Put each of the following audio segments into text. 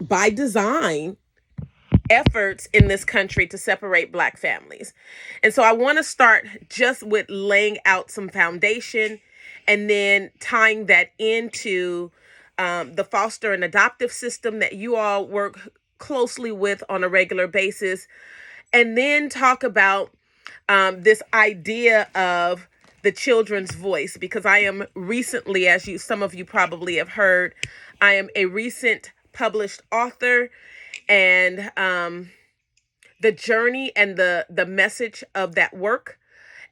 by design, efforts in this country to separate Black families. And so I want to start just with laying out some foundation and then tying that into the foster and adoptive system that you all work closely with on a regular basis, and then talk about this idea of the children's voice, because I am recently, as some of you probably have heard, I am a recent published author, and the journey and the message of that work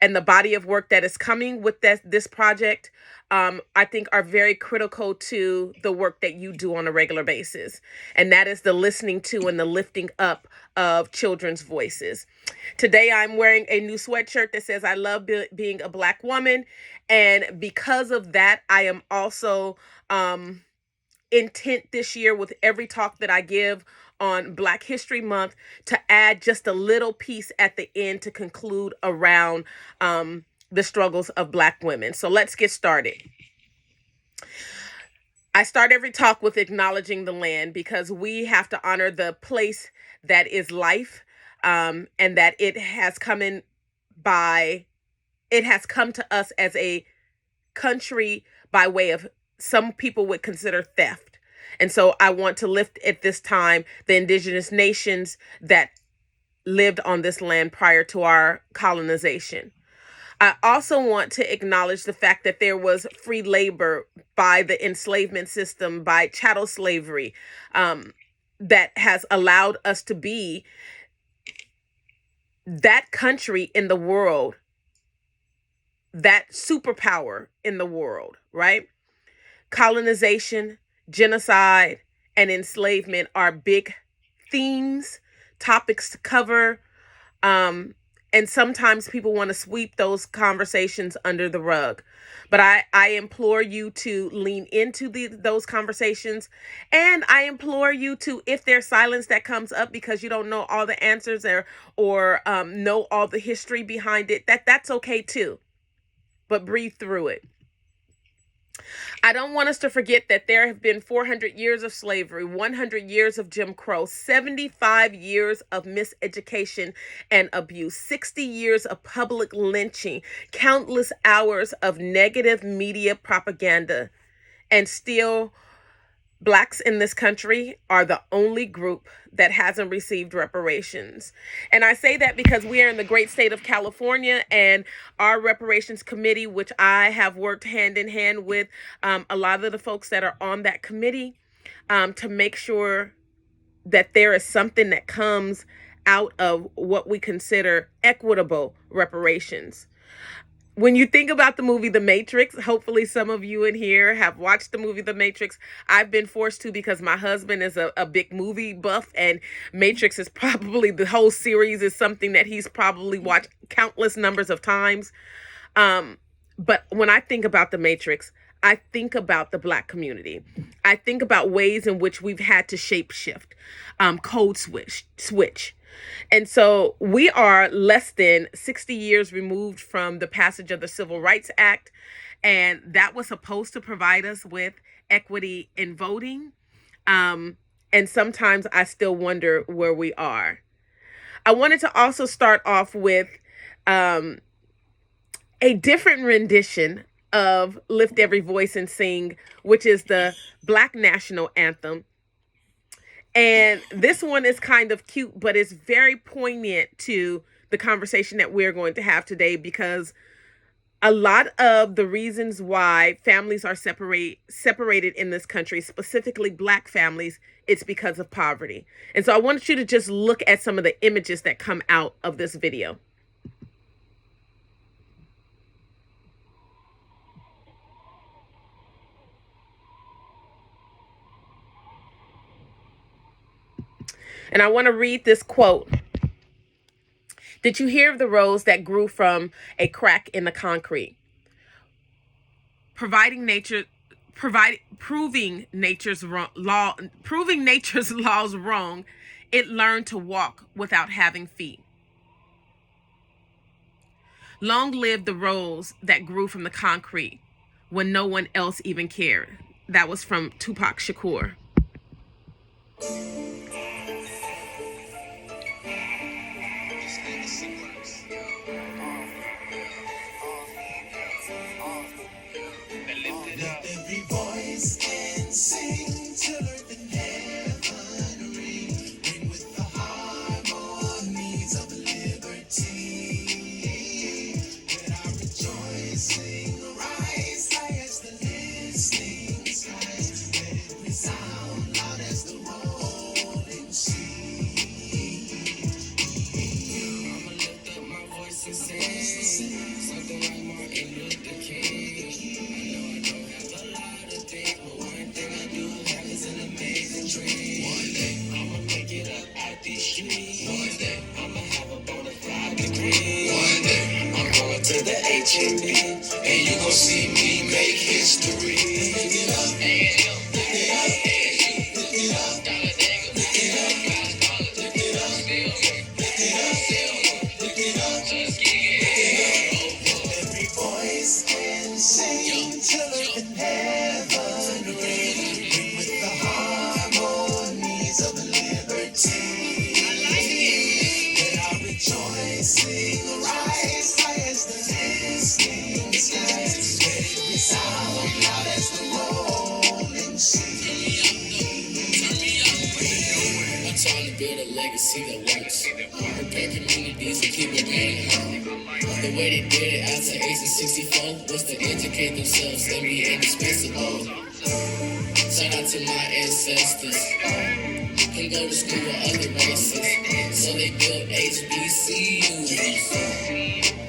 and the body of work that is coming with this project, I think are very critical to the work that you do on a regular basis. And that is the listening to and the lifting up of children's voices. Today, I'm wearing a new sweatshirt that says, "I love being a Black woman." And because of that, I am also intent this year with every talk that I give on Black History Month to add just a little piece at the end to conclude around the struggles of Black women. So let's get started. I start every talk with acknowledging the land, because we have to honor the place that is life, and that it has come to us as a country by way of, some people would consider, theft. And so I want to lift at this time the indigenous nations that lived on this land prior to our colonization. I also want to acknowledge the fact that there was free labor by the enslavement system, by chattel slavery, that has allowed us to be that country in the world, that superpower in the world, right? Colonization, genocide, and enslavement are big themes, topics to cover. And sometimes people want to sweep those conversations under the rug. But I implore you to lean into those conversations. And I implore you to, if there's silence that comes up because you don't know all the answers or know all the history behind it, that's okay too. But breathe through it. I don't want us to forget that there have been 400 years of slavery, 100 years of Jim Crow, 75 years of miseducation and abuse, 60 years of public lynching, countless hours of negative media propaganda, and still Blacks in this country are the only group that hasn't received reparations. And I say that because we are in the great state of California, and our reparations committee, which I have worked hand in hand with a lot of the folks that are on that committee, to make sure that there is something that comes out of what we consider equitable reparations. When you think about the movie The Matrix, hopefully some of you in here have watched the movie The Matrix. I've been forced to, because my husband is a big movie buff, and Matrix is probably, the whole series is something that he's probably watched countless numbers of times. But when I think about The Matrix, I think about the Black community. I think about ways in which we've had to shape shift, code switch. And so we are less than 60 years removed from the passage of the Civil Rights Act, and that was supposed to provide us with equity in voting. And sometimes I still wonder where we are. I wanted to also start off with a different rendition of Lift Every Voice and Sing, which is the Black National Anthem. And this one is kind of cute, but it's very poignant to the conversation that we're going to have today, because a lot of the reasons why families are separated in this country, specifically Black families, it's because of poverty. And so I want you to just look at some of the images that come out of this video. And I want to read this quote. Did you hear of the rose that grew from a crack in the concrete? Proving nature's laws wrong, it learned to walk without having feet. Long live the rose that grew from the concrete when no one else even cared. That was from Tupac Shakur. And you gon' see me make history. Every voice can sing till earth and heaven ring with the harmonies of liberty. Let our rejoicing rise high as the listening skies. Let it resound loud as the rolling sea. I'm trying to build a legacy that works. Prepare communities and keep it paying home. The way they did it out to age of 64 was to educate themselves and be indispensable. Shout out to my ancestors. Can go to school with other races. So they built HBCUs.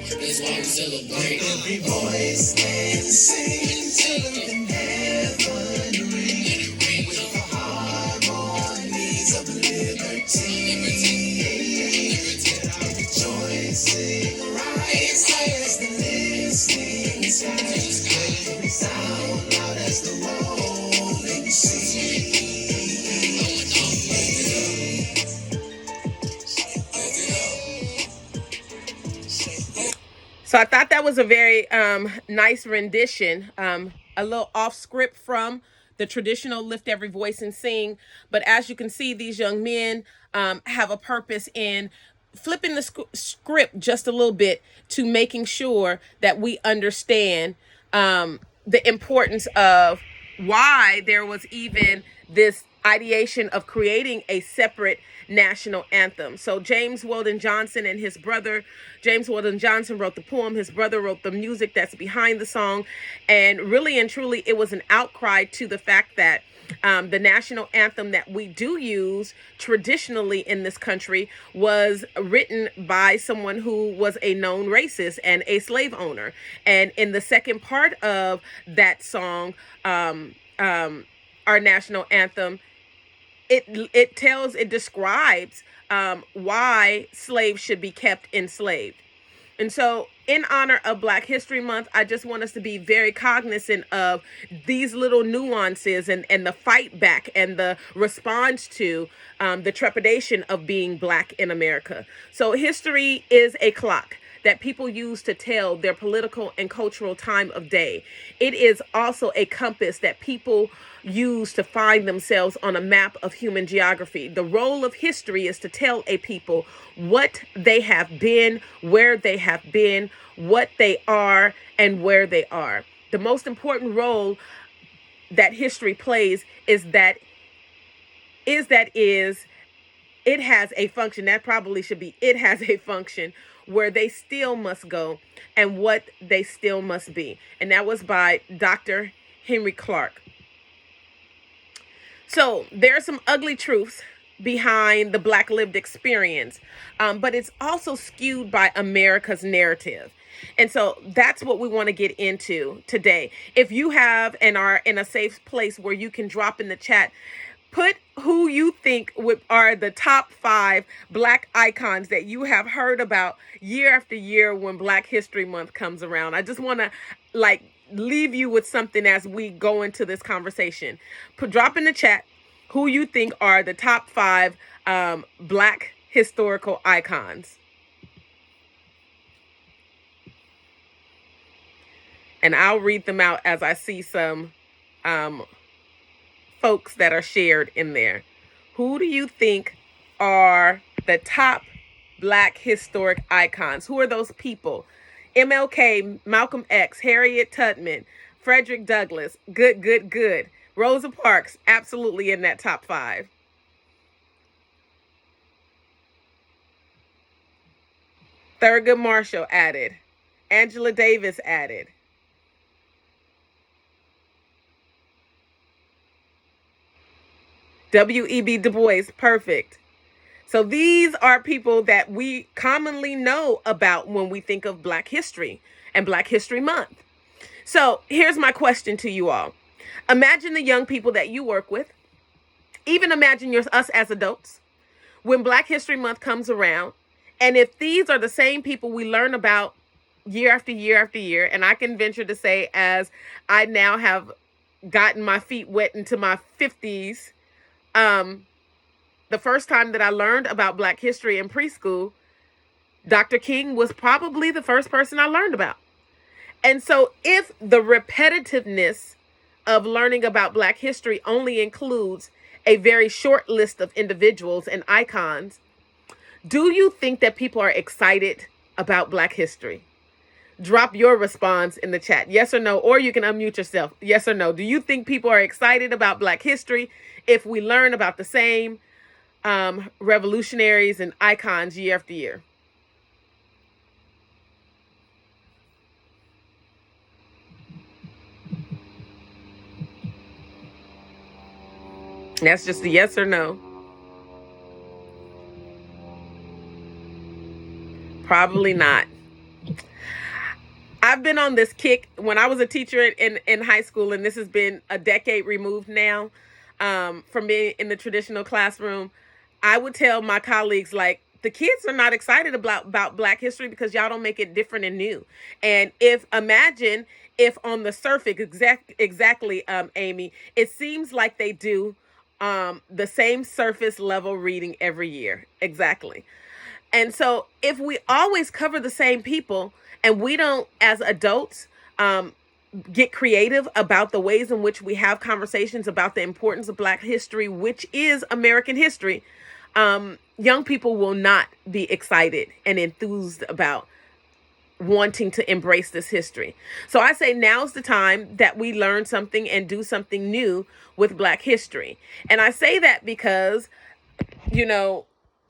That's why we celebrate. Every voice can sing till earth and heaven ring with the harmonies of liberty. Let our rejoicing rise high as the listening skies. Let it resound loud as the rolling sea. So I thought that was a very nice rendition, a little off script from the traditional Lift Every Voice and Sing. But as you can see, these young men have a purpose in flipping the script just a little bit to making sure that we understand the importance of why there was even this ideation of creating a separate national anthem. So James Weldon Johnson and his brother, James Weldon Johnson, wrote the poem. His brother wrote the music that's behind the song. And really and truly, it was an outcry to the fact that the national anthem that we do use traditionally in this country was written by someone who was a known racist and a slave owner. And in the second part of that song, our national anthem, it describes why slaves should be kept enslaved. And so in honor of Black History Month, I just want us to be very cognizant of these little nuances and the fight back and the response to the trepidation of being Black in America. So history is a clock that people use to tell their political and cultural time of day. It is also a compass that people use to find themselves on a map of human geography. The role of history is to tell a people what they have been, where they have been, what they are, and where they are. The most important role that history plays is it has a function. That probably should be, it has a function where they still must go and what they still must be. And that was by Dr. Henry Clark. So there are some ugly truths behind the Black lived experience, but it's also skewed by America's narrative. And so that's what we want to get into today. If you have and are in a safe place where you can drop in the chat, put who you think are the top 5 Black icons that you have heard about year after year when Black History Month comes around. I just want to leave you with something as we go into this conversation. Drop in the chat who you think are the top 5 Black historical icons. And I'll read them out as I see some folks that are shared in there. Who do you think are the top Black historic icons? Who are those people? MLK, Malcolm X, Harriet Tubman, Frederick Douglass. Good. Rosa Parks, absolutely in that top 5. Thurgood Marshall added. Angela Davis added. W.E.B. Du Bois, perfect. So these are people that we commonly know about when we think of Black History and Black History Month. So here's my question to you all. Imagine the young people that you work with. Even imagine us as adults. When Black History Month comes around, and if these are the same people we learn about year after year after year, and I can venture to say, as I now have gotten my feet wet into my 50s, the first time that I learned about Black history in preschool, Dr. King was probably the first person I learned about. And so if the repetitiveness of learning about Black history only includes a very short list of individuals and icons, do you think that people are excited about Black history? Drop your response in the chat, yes or no, or you can unmute yourself, yes or no. Do you think people are excited about Black history if we learn about the same revolutionaries and icons year after year? That's just a yes or no. Probably not. I've been on this kick when I was a teacher in high school, and this has been a decade removed now from being in the traditional classroom. I would tell my colleagues, like, the kids are not excited about Black history because y'all don't make it different and new. And imagine if on the surface, exactly, Amy, it seems like they do the same surface level reading every year. Exactly. And so if we always cover the same people and we don't, as adults, get creative about the ways in which we have conversations about the importance of Black history, which is American history, young people will not be excited and enthused about wanting to embrace this history. So I say now's the time that we learn something and do something new with Black history. And I say that because,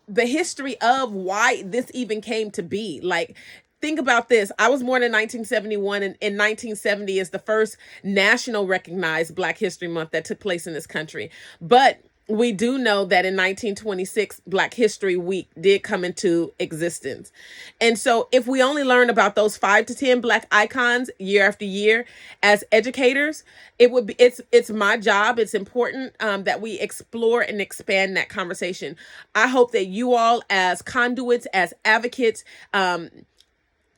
the history of why this even came to be. Like, think about this. I was born in 1971, and in 1970 is the first national recognized Black History Month that took place in this country. But we do know that in 1926, Black History Week did come into existence. And so if we only learn about those 5 to 10 Black icons year after year as educators, it's my job. It's important that we explore and expand that conversation. I hope that you all, as conduits, as advocates,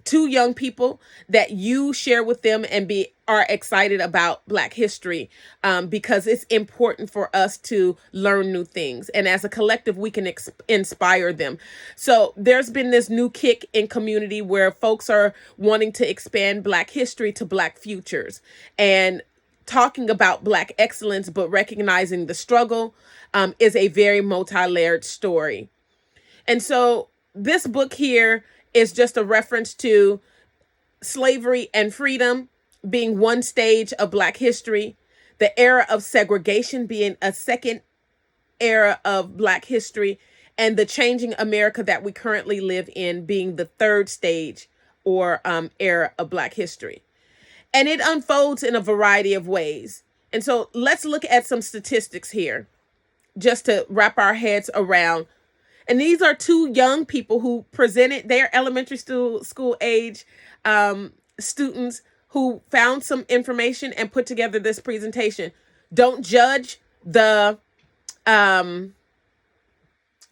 to young people, that you share with them and are excited about Black history, because it's important for us to learn new things. And as a collective, we can inspire them. So there's been this new kick in community where folks are wanting to expand Black history to Black futures and talking about Black excellence, but recognizing the struggle is a very multi-layered story. And so this book here is just a reference to slavery and freedom being one stage of Black history, the era of segregation being a second era of Black history, and the changing America that we currently live in being the third stage or era of Black history. And it unfolds in a variety of ways. And so let's look at some statistics here just to wrap our heads around. And these are 2 young people who presented. Their elementary school age students who found some information and put together this presentation. Don't judge the,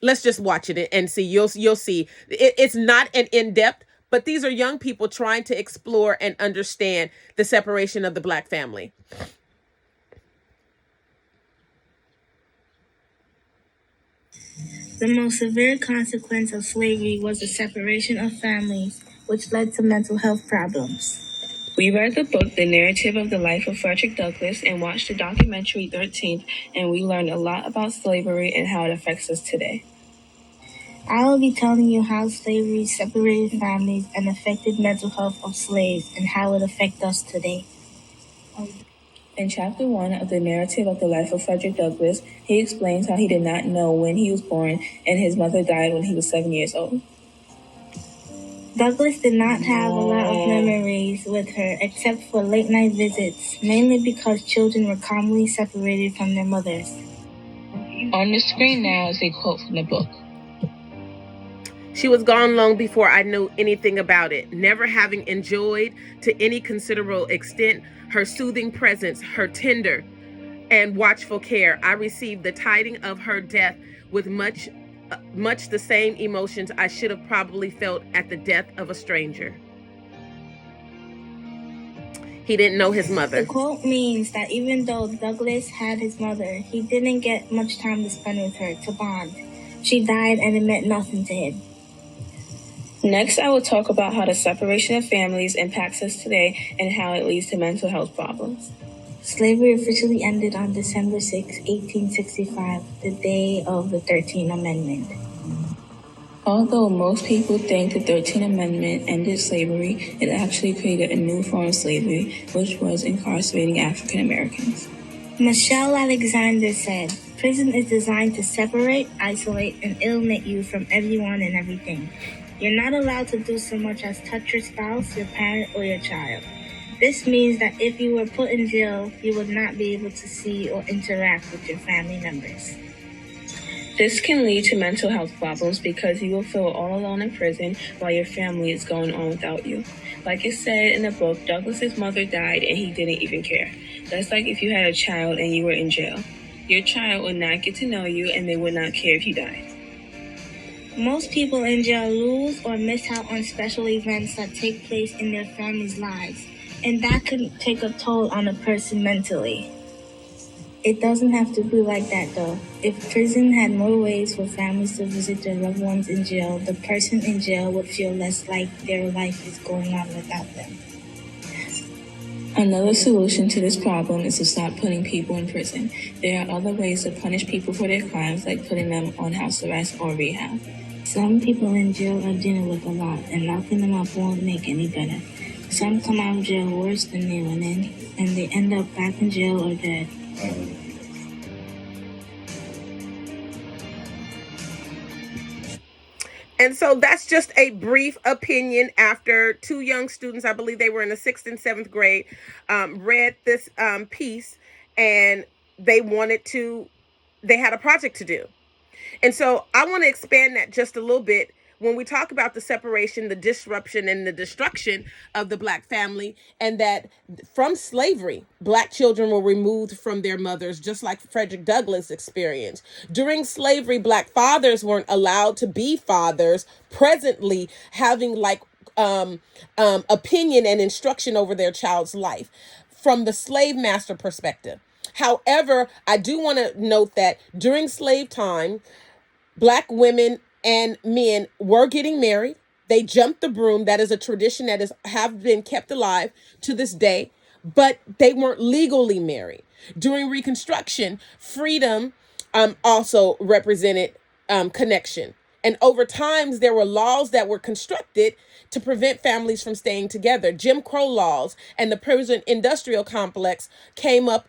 let's just watch it and see. You'll see. It's not an in-depth, but these are young people trying to explore and understand the separation of the Black family. The most severe consequence of slavery was the separation of families, which led to mental health problems. We read the book, The Narrative of the Life of Frederick Douglass, and watched the documentary 13th, and we learned a lot about slavery and how it affects us today. I will be telling you how slavery separated families and affected mental health of slaves and how it affects us today. In Chapter 1 of the narrative of the life of Frederick Douglass, he explains how he did not know when he was born and his mother died when he was 7 years old. Douglass did not have a lot of memories with her except for late night visits, mainly because children were commonly separated from their mothers. On the screen now is a quote from the book. She was gone long before I knew anything about it, never having enjoyed to any considerable extent her soothing presence, her tender and watchful care. I received the tidings of her death with much the same emotions I should have probably felt at the death of a stranger. He didn't know his mother. The quote means that even though Douglass had his mother, he didn't get much time to spend with her to bond. She died and it meant nothing to him. Next, I will talk about how the separation of families impacts us today and how it leads to mental health problems. Slavery officially ended on December 6, 1865, the day of the 13th Amendment. Although most people think the 13th Amendment ended slavery, it actually created a new form of slavery, which was incarcerating African Americans. Michelle Alexander said, "Prison is designed to separate, isolate, and alienate you from everyone and everything. You're not allowed to do so much as touch your spouse, your parent, or your child. This means that if you were put in jail, you would not be able to see or interact with your family members." This can lead to mental health problems because you will feel all alone in prison while your family is going on without you. Like it said in the book, Douglass's mother died and he didn't even care. That's like if you had a child and you were in jail. Your child would not get to know you and they would not care if you died. Most people in jail lose or miss out on special events that take place in their family's lives, and that can take a toll on a person mentally. It doesn't have to be like that though. If prison had more ways for families to visit their loved ones in jail, the person in jail would feel less like their life is going on without them. Another solution to this problem is to stop putting people in prison. There are other ways to punish people for their crimes, like putting them on house arrest or rehab. Some people in jail are dealing with a lot, and locking them up won't make any better. Some come out of jail worse than they went in, and they end up back in jail or dead. And so that's just a brief opinion after two young students, I believe they were in the 6th and 7th grade, read this piece, and they had a project to do. And so I want to expand that just a little bit. When we talk about the separation, the disruption, and the destruction of the Black family, and that from slavery, Black children were removed from their mothers, just like Frederick Douglass experienced. During slavery, Black fathers weren't allowed to be fathers, presently having opinion and instruction over their child's life from the slave master perspective. However, I do want to note that during slave time, Black women and men were getting married. They jumped the broom. That is a tradition that have been kept alive to this day, but they weren't legally married. During Reconstruction, freedom also represented connection. And over time, there were laws that were constructed to prevent families from staying together. Jim Crow laws and the prison industrial complex came up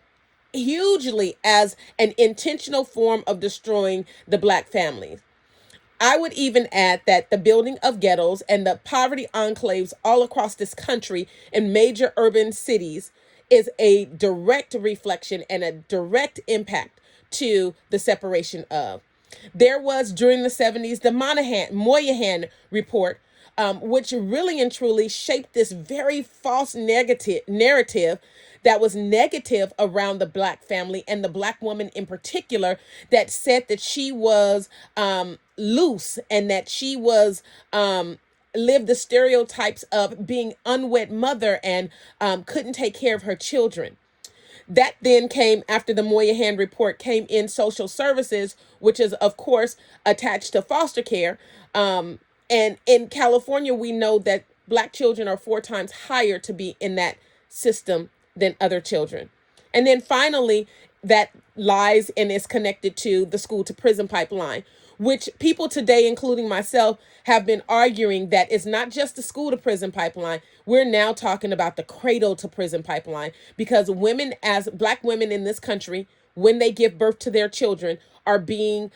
hugely as an intentional form of destroying the Black families. I would even add that the building of ghettos and the poverty enclaves all across this country in major urban cities is a direct reflection and a direct impact to the separation of. There was during the 70s the Moynihan report, which really and truly shaped this very false negative narrative that was negative around the Black family and the Black woman in particular, that said that she was loose and that she was lived the stereotypes of being unwed mother and couldn't take care of her children. That then came after the Moynihan report came in social services, which is, of course, attached to foster care. And in California, we know that Black children are 4 times higher to be in that system than other children. And then finally, that lies and is connected to the school to prison pipeline, which people today, including myself, have been arguing that it's not just the school to prison pipeline. We're now talking about the cradle to prison pipeline, because women, as Black women in this country, when they give birth to their children, are being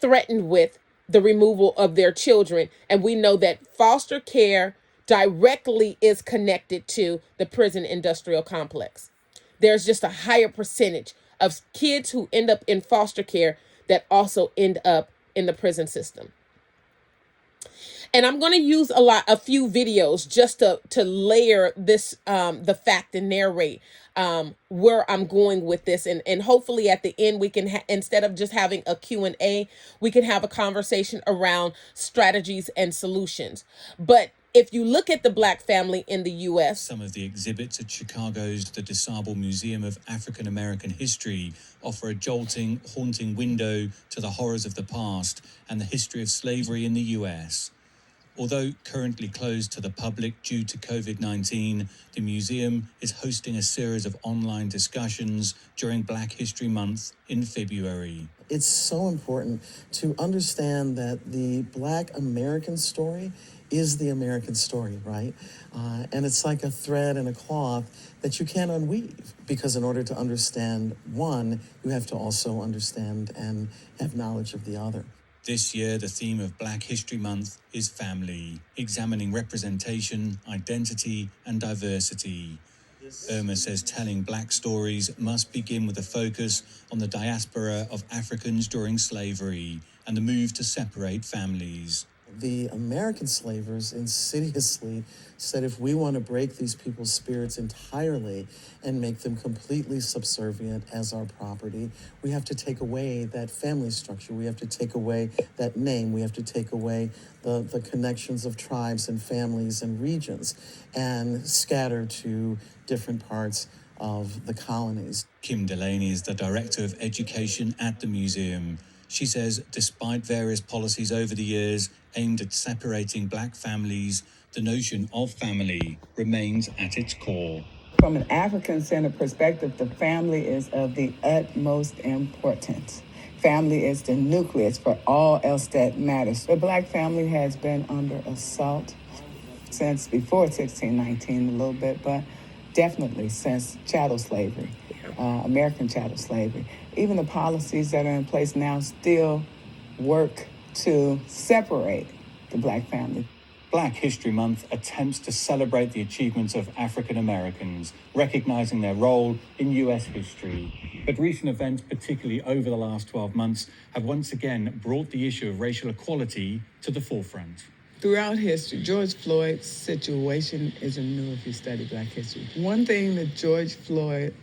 threatened with the removal of their children. And we know that foster care directly is connected to the prison industrial complex. There's just a higher percentage of kids who end up in foster care that also end up in the prison system. And I'm going to use a few videos just to layer this, the fact, and narrate where I'm going with this. And hopefully at the end, we can, instead of just having a Q&A, we can have a conversation around strategies and solutions. But if you look at the Black family in the U.S., some of the exhibits at Chicago's The DuSable Museum of African American History offer a jolting, haunting window to the horrors of the past and the history of slavery in the U.S. Although currently closed to the public due to COVID-19, the museum is hosting a series of online discussions during Black History Month in February. It's so important to understand that the Black American story is the American story, right? And it's like a thread and a cloth that you can't unweave, because in order to understand one, you have to also understand and have knowledge of the other. This year, the theme of Black History Month is family, examining representation, identity, and diversity. Irma says telling Black stories must begin with a focus on the diaspora of Africans during slavery and the move to separate families. The American slavers insidiously said, if we want to break these people's spirits entirely and make them completely subservient as our property, we have to take away that family structure. We have to take away that name. We have to take away the connections of tribes and families and regions and scatter to different parts of the colonies. Kim Delaney is the Director of Education at the museum. She says despite various policies over the years aimed at separating Black families, the notion of family remains at its core. From an African-centered perspective, the family is of the utmost importance. Family is the nucleus for all else that matters. The Black family has been under assault since before 1619 a little bit, but definitely since chattel slavery, American chattel slavery. Even the policies that are in place now still work to separate the Black family. Black History Month attempts to celebrate the achievements of African Americans, recognizing their role in U.S. history. But recent events, particularly over the last 12 months, have once again brought the issue of racial equality to the forefront. Throughout history, George Floyd's situation isn't new if you study Black history. One thing that George Floyd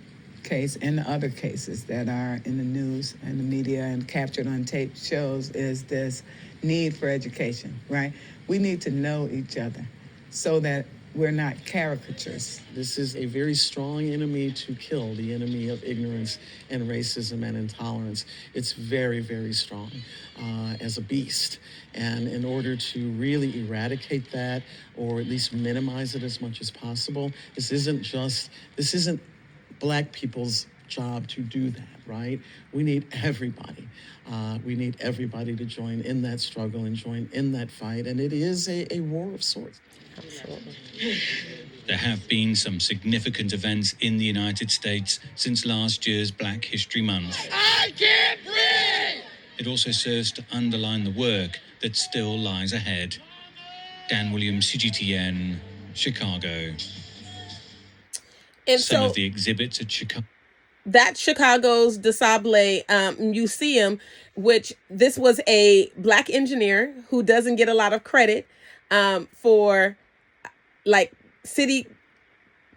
case and the other cases that are in the news and the media and captured on tape shows is this need for education, right? We need to know each other so that we're not caricatures. This is a very strong enemy to kill, the enemy of ignorance and racism and intolerance. It's very, very strong as a beast. And in order to really eradicate that, or at least minimize it as much as possible, this isn't Black people's job to do that, right? We need everybody. We need everybody to join in that struggle and join in that fight. And it is a war of sorts. absolutely. There have been some significant events in the United States since last year's Black History Month. I can't breathe! It also serves to underline the work that still lies ahead. Dan Williams, CGTN, Chicago. And Some so of the exhibits at Chicago. that Chicago's DuSable Museum, which this was a Black engineer who doesn't get a lot of credit for like city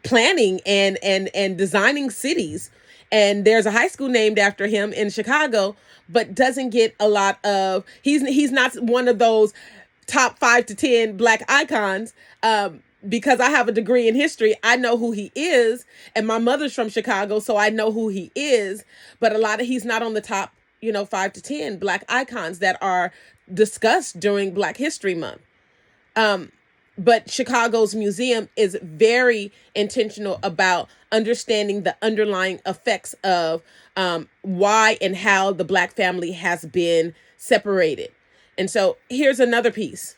planning and designing cities. And there's a high school named after him in Chicago, but doesn't get a lot of, he's not one of those top 5 to 10 Black icons. Because I have a degree in history, I know who he is, and my mother's from Chicago, so I know who he is. But he's not on the top, 5 to 10 Black icons that are discussed during Black History Month. But Chicago's museum is very intentional about understanding the underlying effects of why and how the Black family has been separated. And so here's another piece.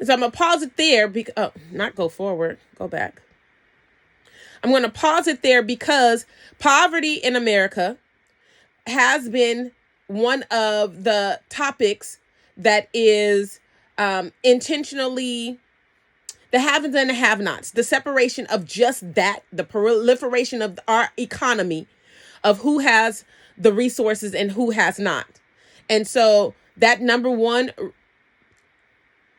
So I'm going to pause it there because, not go forward, go back. I'm going to pause it there because poverty in America has been one of the topics that is intentionally the haves and the have-nots, the separation of just that, the proliferation of our economy, of who has the resources and who has not. And so that number one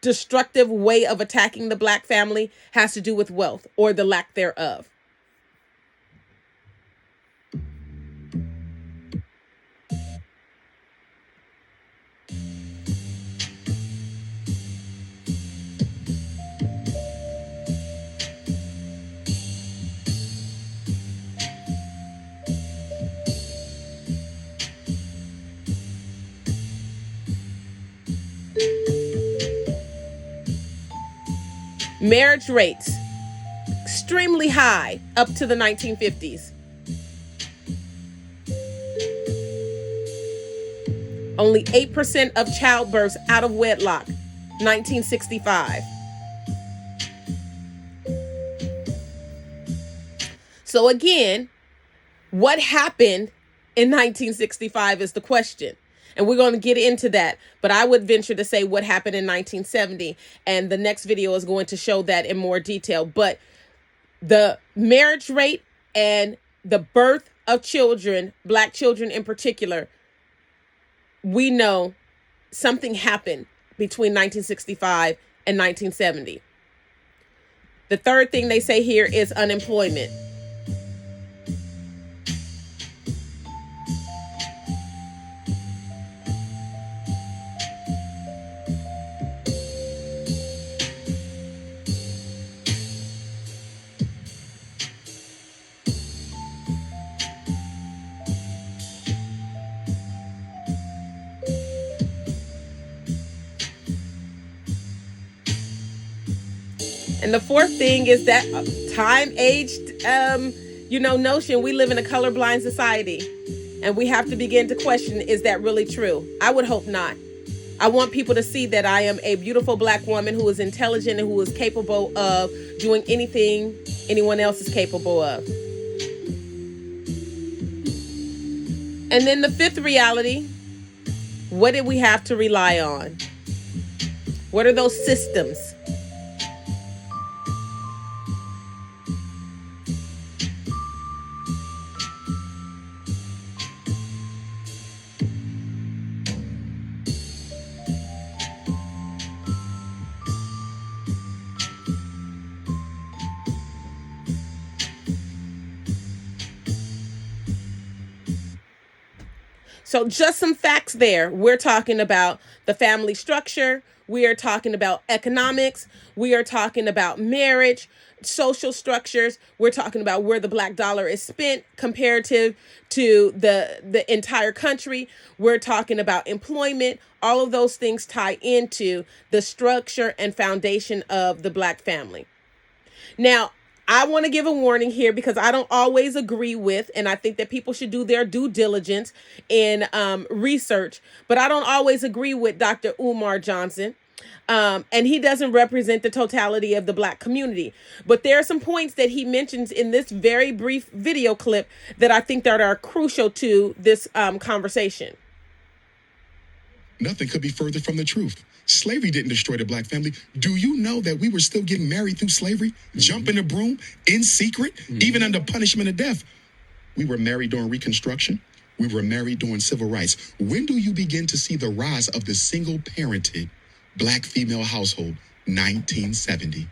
destructive way of attacking the Black family has to do with wealth or the lack thereof. Marriage rates, extremely high up to the 1950s. Only 8% of childbirths out of wedlock, 1965. So again, what happened in 1965 is the question. And we're going to get into that. But I would venture to say what happened in 1970. And the next video is going to show that in more detail. But the marriage rate and the birth of children, Black children in particular, we know something happened between 1965 and 1970. The third thing they say here is unemployment. And the fourth thing is that time-aged, notion. We live in a colorblind society, and we have to begin to question, is that really true? I would hope not. I want people to see that I am a beautiful Black woman who is intelligent and who is capable of doing anything anyone else is capable of. And then the fifth reality, what did we have to rely on? What are those systems? So just some facts there. We're talking about the family structure. We are talking about economics. We are talking about marriage, social structures. We're talking about where the Black dollar is spent comparative to the entire country. We're talking about employment. All of those things tie into the structure and foundation of the Black family. Now, I want to give a warning here because I don't always agree with, and I think that people should do their due diligence in research, but I don't always agree with Dr. Umar Johnson. And he doesn't represent the totality of the Black community. But there are some points that he mentions in this very brief video clip that I think that are crucial to this conversation. Nothing could be further from the truth. Slavery didn't destroy the Black family. Do you know that we were still getting married through slavery? Jumping the broom in secret, even under punishment of death. We were married during Reconstruction. We were married during civil rights. When do you begin to see the rise of the single-parented Black female household? 1970.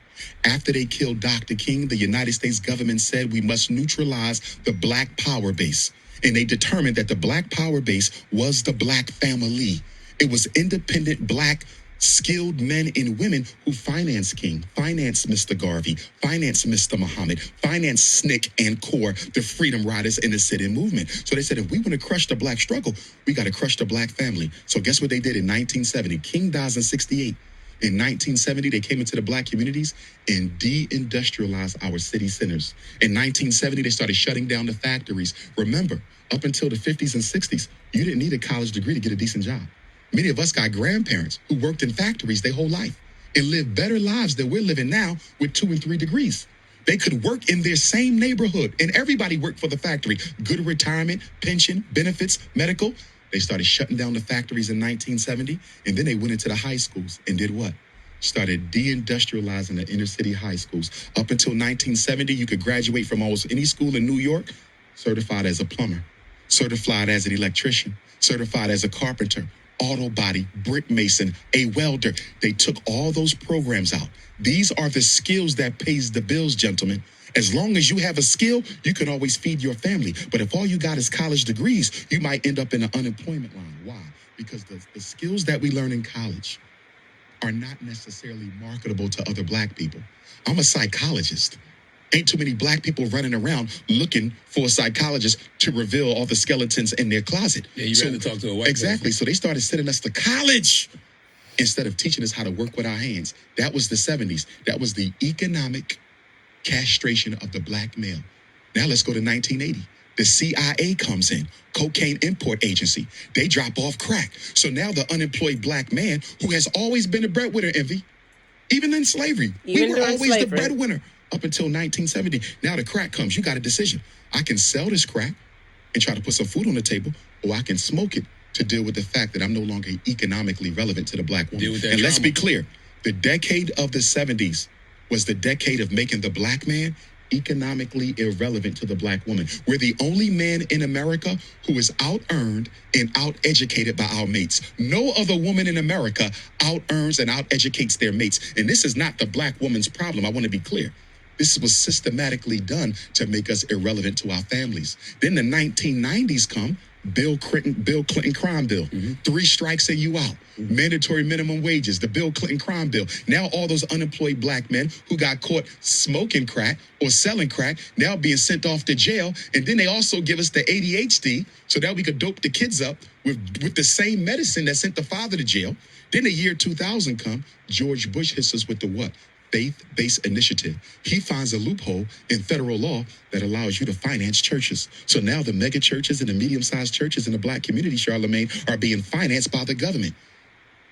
After they killed Dr. King, the United States government said we must neutralize the black power base. And they determined that the black power base was the black family. It was independent black skilled men and women who financed King, financed Mr. Garvey, financed Mr. Muhammad, financed SNCC and CORE, the Freedom Riders and the sit-in movement. So they said, if we want to crush the black struggle, we got to crush the black family. So guess what they did in 1970? King dies in 68. In 1970, they came into the black communities and de-industrialized our city centers. In 1970, they started shutting down the factories. Remember, up until the 50s and 60s, you didn't need a college degree to get a decent job. Many of us got grandparents who worked in factories their whole life and lived better lives than we're living now with 2 and 3 degrees. They could work in their same neighborhood, and everybody worked for the factory. Good retirement, pension, benefits, medical. They started shutting down the factories in 1970, and then they went into the high schools and did what? Started deindustrializing the inner city high schools. Up until 1970, you could graduate from almost any school in New York certified as a plumber, certified as an electrician, certified as a carpenter, auto body, brick mason, a welder. They took all those programs out. These are the skills that pays the bills, gentlemen. As long as you have a skill, you can always feed your family. But if all you got is college degrees, you might end up in the unemployment line. Why? Because the skills that we learn in college are not necessarily marketable to other black people. I'm a psychologist. Ain't too many black people running around looking for a psychologist to reveal all the skeletons in their closet. Yeah, you rather talk to a white Exactly. person. So they started sending us to college instead of teaching us how to work with our hands. That was the 70s. That was the economic castration of the black male. Now let's go to 1980. The CIA comes in, cocaine import agency. They drop off crack. So now the unemployed black man who has always been a breadwinner, Envy, even in slavery, Even we were during always slavery. the breadwinner up until 1970. Now the crack comes. You got a decision. I can sell this crack and try to put some food on the table, or I can smoke it to deal with the fact that I'm no longer economically relevant to the black woman. Deal with that And let's trauma. be clear, the decade of the 70s was the decade of making the black man economically irrelevant to the black woman. We're the only man in America who is out-earned and out-educated by our mates. No other woman in America out-earns and out-educates their mates. And this is not the black woman's problem. I want to be clear. This was systematically done to make us irrelevant to our families. Then the 1990s come, Bill Clinton crime bill. 3 strikes and you out. Mandatory minimum wages, the Bill Clinton crime bill. Now all those unemployed black men who got caught smoking crack or selling crack now being sent off to jail. And then they also give us the ADHD so that we could dope the kids up with the same medicine that sent the father to jail. Then the year 2000 come, George Bush hits us with the what? Faith-based initiative. He finds a loophole in federal law that allows you to finance churches. So now the mega churches and the medium-sized churches in the black community, Charlemagne, are being financed by the government.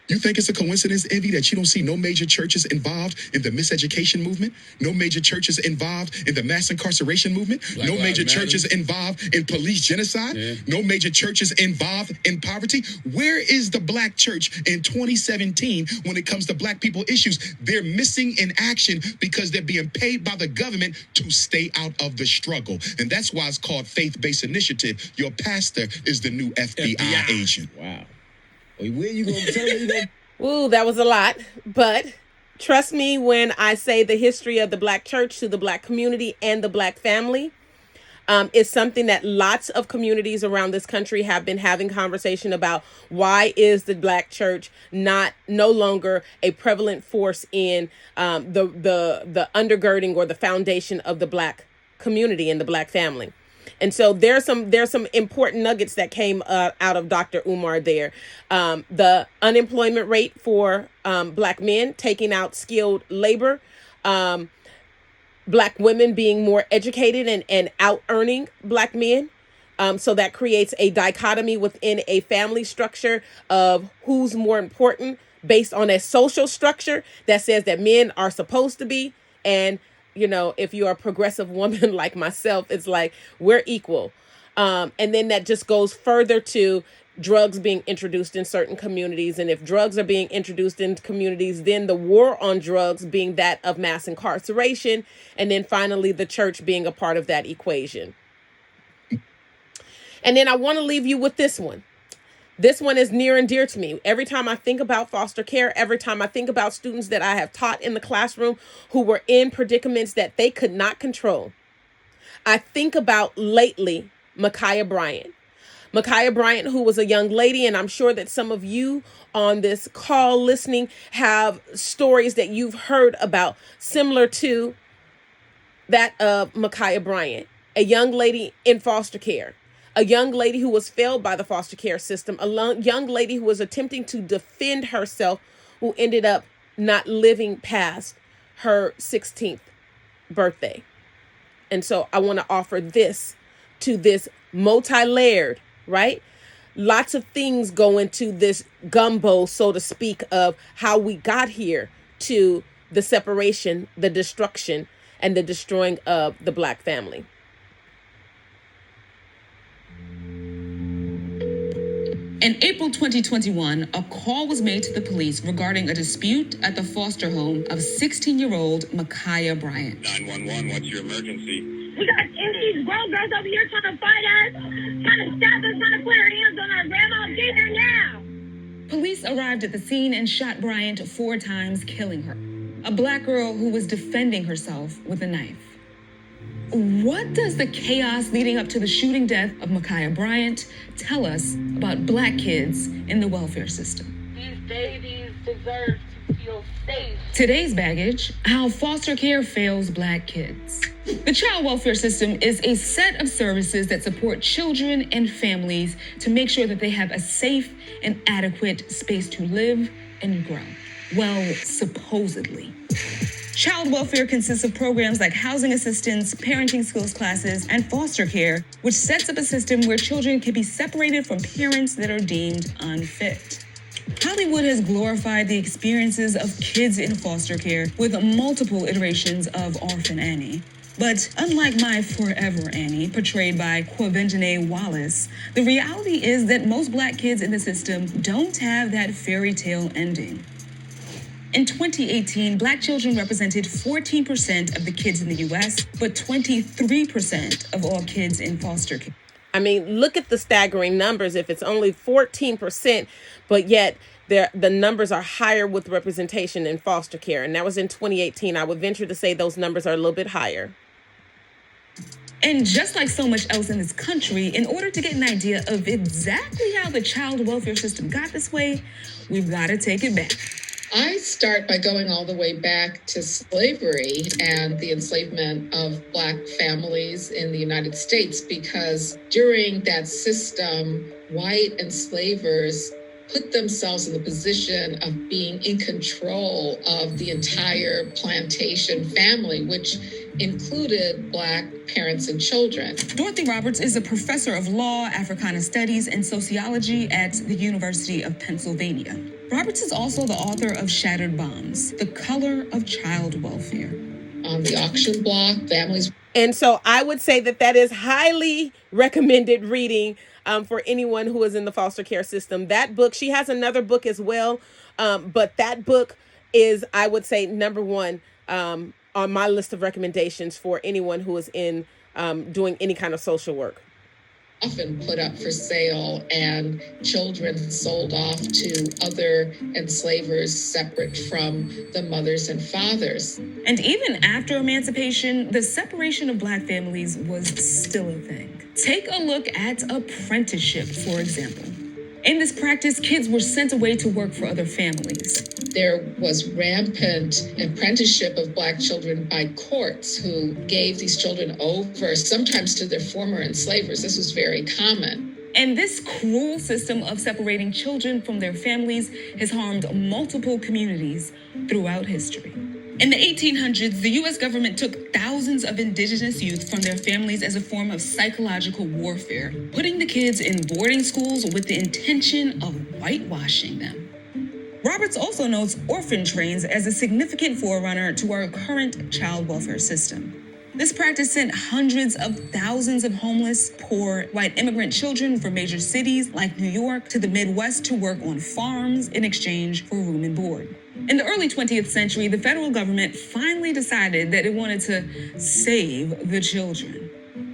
You think it's a coincidence, Envy, that you don't see no major churches involved in the miseducation movement? No major churches involved in the mass incarceration movement? Black No Lives major Matter. churches involved in police genocide? Yeah. No major churches involved in poverty? Where is the black church in 2017 when it comes to black people issues? They're missing in action because they're being paid by the government to stay out of the struggle. And that's why it's called faith-based initiative. Your pastor is the new FBI agent. Wow. Where you going to tell me? You gonna... Ooh, that was a lot. But trust me when I say the history of the black church to the black community and the black family is something that lots of communities around this country have been having conversation about. Why is the black church no longer a prevalent force in the undergirding or the foundation of the black community and the black family? And so there's some important nuggets that came out of Dr. Umar there. The unemployment rate for black men taking out skilled labor, black women being more educated and out earning black men. So that creates a dichotomy within a family structure of who's more important based on a social structure that says that men are supposed to be. And you know, if you're a progressive woman like myself, it's like we're equal. And then that just goes further to drugs being introduced in certain communities. And if drugs are being introduced in communities, then the war on drugs being that of mass incarceration. And then finally, the church being a part of that equation. And then I want to leave you with this one. This one is near and dear to me. Every time I think about foster care, every time I think about students that I have taught in the classroom who were in predicaments that they could not control, I think about lately Ma'Khia Bryant. Ma'Khia Bryant, who was a young lady, and I'm sure that some of you on this call listening have stories that you've heard about similar to that of Ma'Khia Bryant, a young lady in foster care, a young lady who was failed by the foster care system, a young lady who was attempting to defend herself, who ended up not living past her 16th birthday. And so I want to offer this to this multi-layered, right? Lots of things go into this gumbo, so to speak, of how we got here to the separation, the destruction, and the destroying of the Black family. In April 2021, a call was made to the police regarding a dispute at the foster home of 16-year-old Ma'Khia Bryant. 911, what's your emergency? We got these grown girls over here trying to fight us, trying to stab us, trying to put our hands on our grandma. Get here now. Police arrived at the scene and shot Bryant 4 times, killing her. A Black girl who was defending herself with a knife. What does the chaos leading up to the shooting death of Ma'Khia Bryant tell us about Black kids in the welfare system? These babies deserve to feel safe. Today's baggage, how foster care fails Black kids. The child welfare system is a set of services that support children and families to make sure that they have a safe and adequate space to live and grow. Well, supposedly. Child welfare consists of programs like housing assistance, parenting skills classes, and foster care, which sets up a system where children can be separated from parents that are deemed unfit. Hollywood has glorified the experiences of kids in foster care with multiple iterations of Orphan Annie. But unlike My Forever Annie, portrayed by Quvenzhané Wallis, the reality is that most Black kids in the system don't have that fairy tale ending. In 2018, Black children represented 14% of the kids in the U.S., but 23% of all kids in foster care. I mean, look at the staggering numbers. If it's only 14%, but yet the numbers are higher with representation in foster care. And that was in 2018. I would venture to say those numbers are a little bit higher. And just like so much else in this country, in order to get an idea of exactly how the child welfare system got this way, we've got to take it back. I start by going all the way back to slavery and the enslavement of Black families in the United States, because during that system, white enslavers put themselves in the position of being in control of the entire plantation family, which included Black parents and children. Dorothy Roberts is a professor of law, Africana studies, and sociology at the University of Pennsylvania. Roberts is also the author of Shattered Bombs, The Color of Child Welfare. On the auction block, families. And so I would say that that is highly recommended reading for anyone who is in the foster care system. That book, she has another book as well, but that book is, I would say, number one on my list of recommendations for anyone who is in doing any kind of social work. Often put up for sale and children sold off to other enslavers separate from the mothers and fathers. And even after emancipation, the separation of Black families was still a thing. Take a look at apprenticeship, for example. In this practice, kids were sent away to work for other families. There was rampant apprenticeship of Black children by courts who gave these children over, sometimes to their former enslavers. This was very common. And this cruel system of separating children from their families has harmed multiple communities throughout history. In the 1800s, the U.S. government took thousands of indigenous youth from their families as a form of psychological warfare, putting the kids in boarding schools with the intention of whitewashing them. Roberts also notes orphan trains as a significant forerunner to our current child welfare system. This practice sent hundreds of thousands of homeless, poor, white immigrant children from major cities like New York to the Midwest to work on farms in exchange for room and board. In the early 20th century, the federal government finally decided that it wanted to save the children.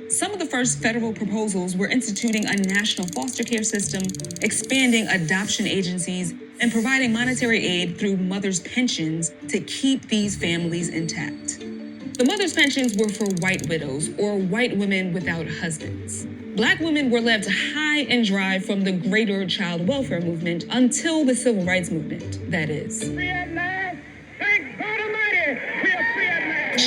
Some of the first federal proposals were instituting a national foster care system, expanding adoption agencies, and providing monetary aid through mothers' pensions to keep these families intact. The mothers' pensions were for white widows or white women without husbands. Black women were left high and dry from the greater child welfare movement until the civil rights movement, that is.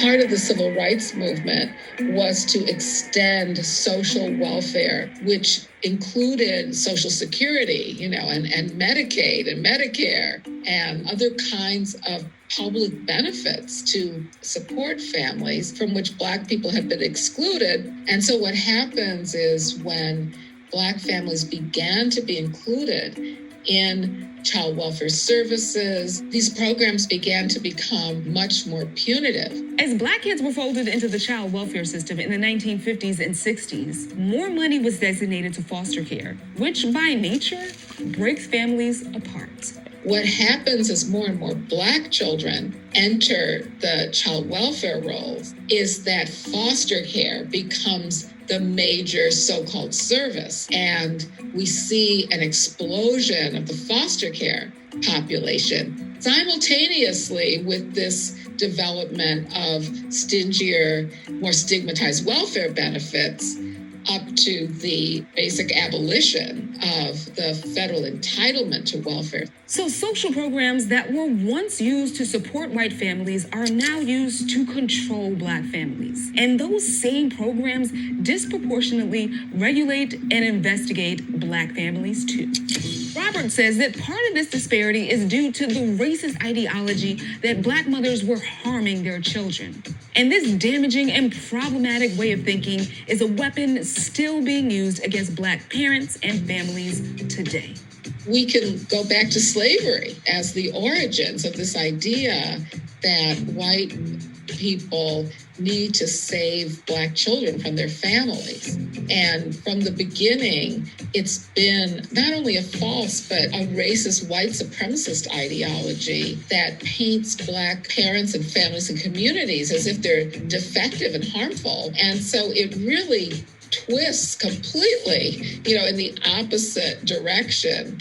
Part of the civil rights movement was to extend social welfare, which included Social Security, and Medicaid and Medicare and other kinds of public benefits to support families from which Black people have been excluded. And so what happens is when Black families began to be included in child welfare services, these programs began to become much more punitive. As Black kids were folded into the child welfare system in the 1950s and 60s, more money was designated to foster care, which by nature breaks families apart. What happens as more and more Black children enter the child welfare rolls is that foster care becomes the major so-called service. And we see an explosion of the foster care population simultaneously with this development of stingier, more stigmatized welfare benefits up to the basic abolition of the federal entitlement to welfare. So social programs that were once used to support white families are now used to control Black families. And those same programs disproportionately regulate and investigate Black families too. Robert says that part of this disparity is due to the racist ideology that Black mothers were harming their children. And this damaging and problematic way of thinking is a weapon still being used against Black parents and families today. We can go back to slavery as the origins of this idea that white people need to save Black children from their families. And from the beginning, it's been not only a false, but a racist white supremacist ideology that paints Black parents and families and communities as if they're defective and harmful. And so it really twists completely, in the opposite direction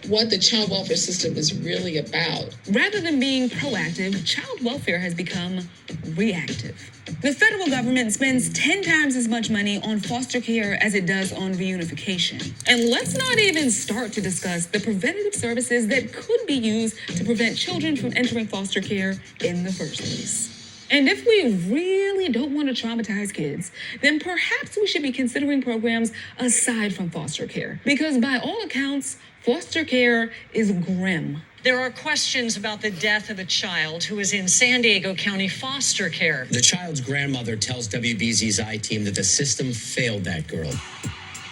what the child welfare system is really about. Rather than being proactive, child welfare has become reactive. The federal government spends 10 times as much money on foster care as it does on reunification. And let's not even start to discuss the preventative services that could be used to prevent children from entering foster care in the first place. And if we really don't want to traumatize kids, then perhaps we should be considering programs aside from foster care. Because by all accounts, foster care is grim. There are questions about the death of a child who is in San Diego County foster care. The child's grandmother tells WBZ's I-Team that the system failed that girl.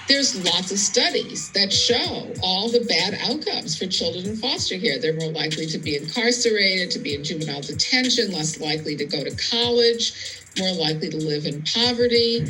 There's lots of studies that show all the bad outcomes for children in foster care. They're more likely to be incarcerated, to be in juvenile detention, less likely to go to college, more likely to live in poverty.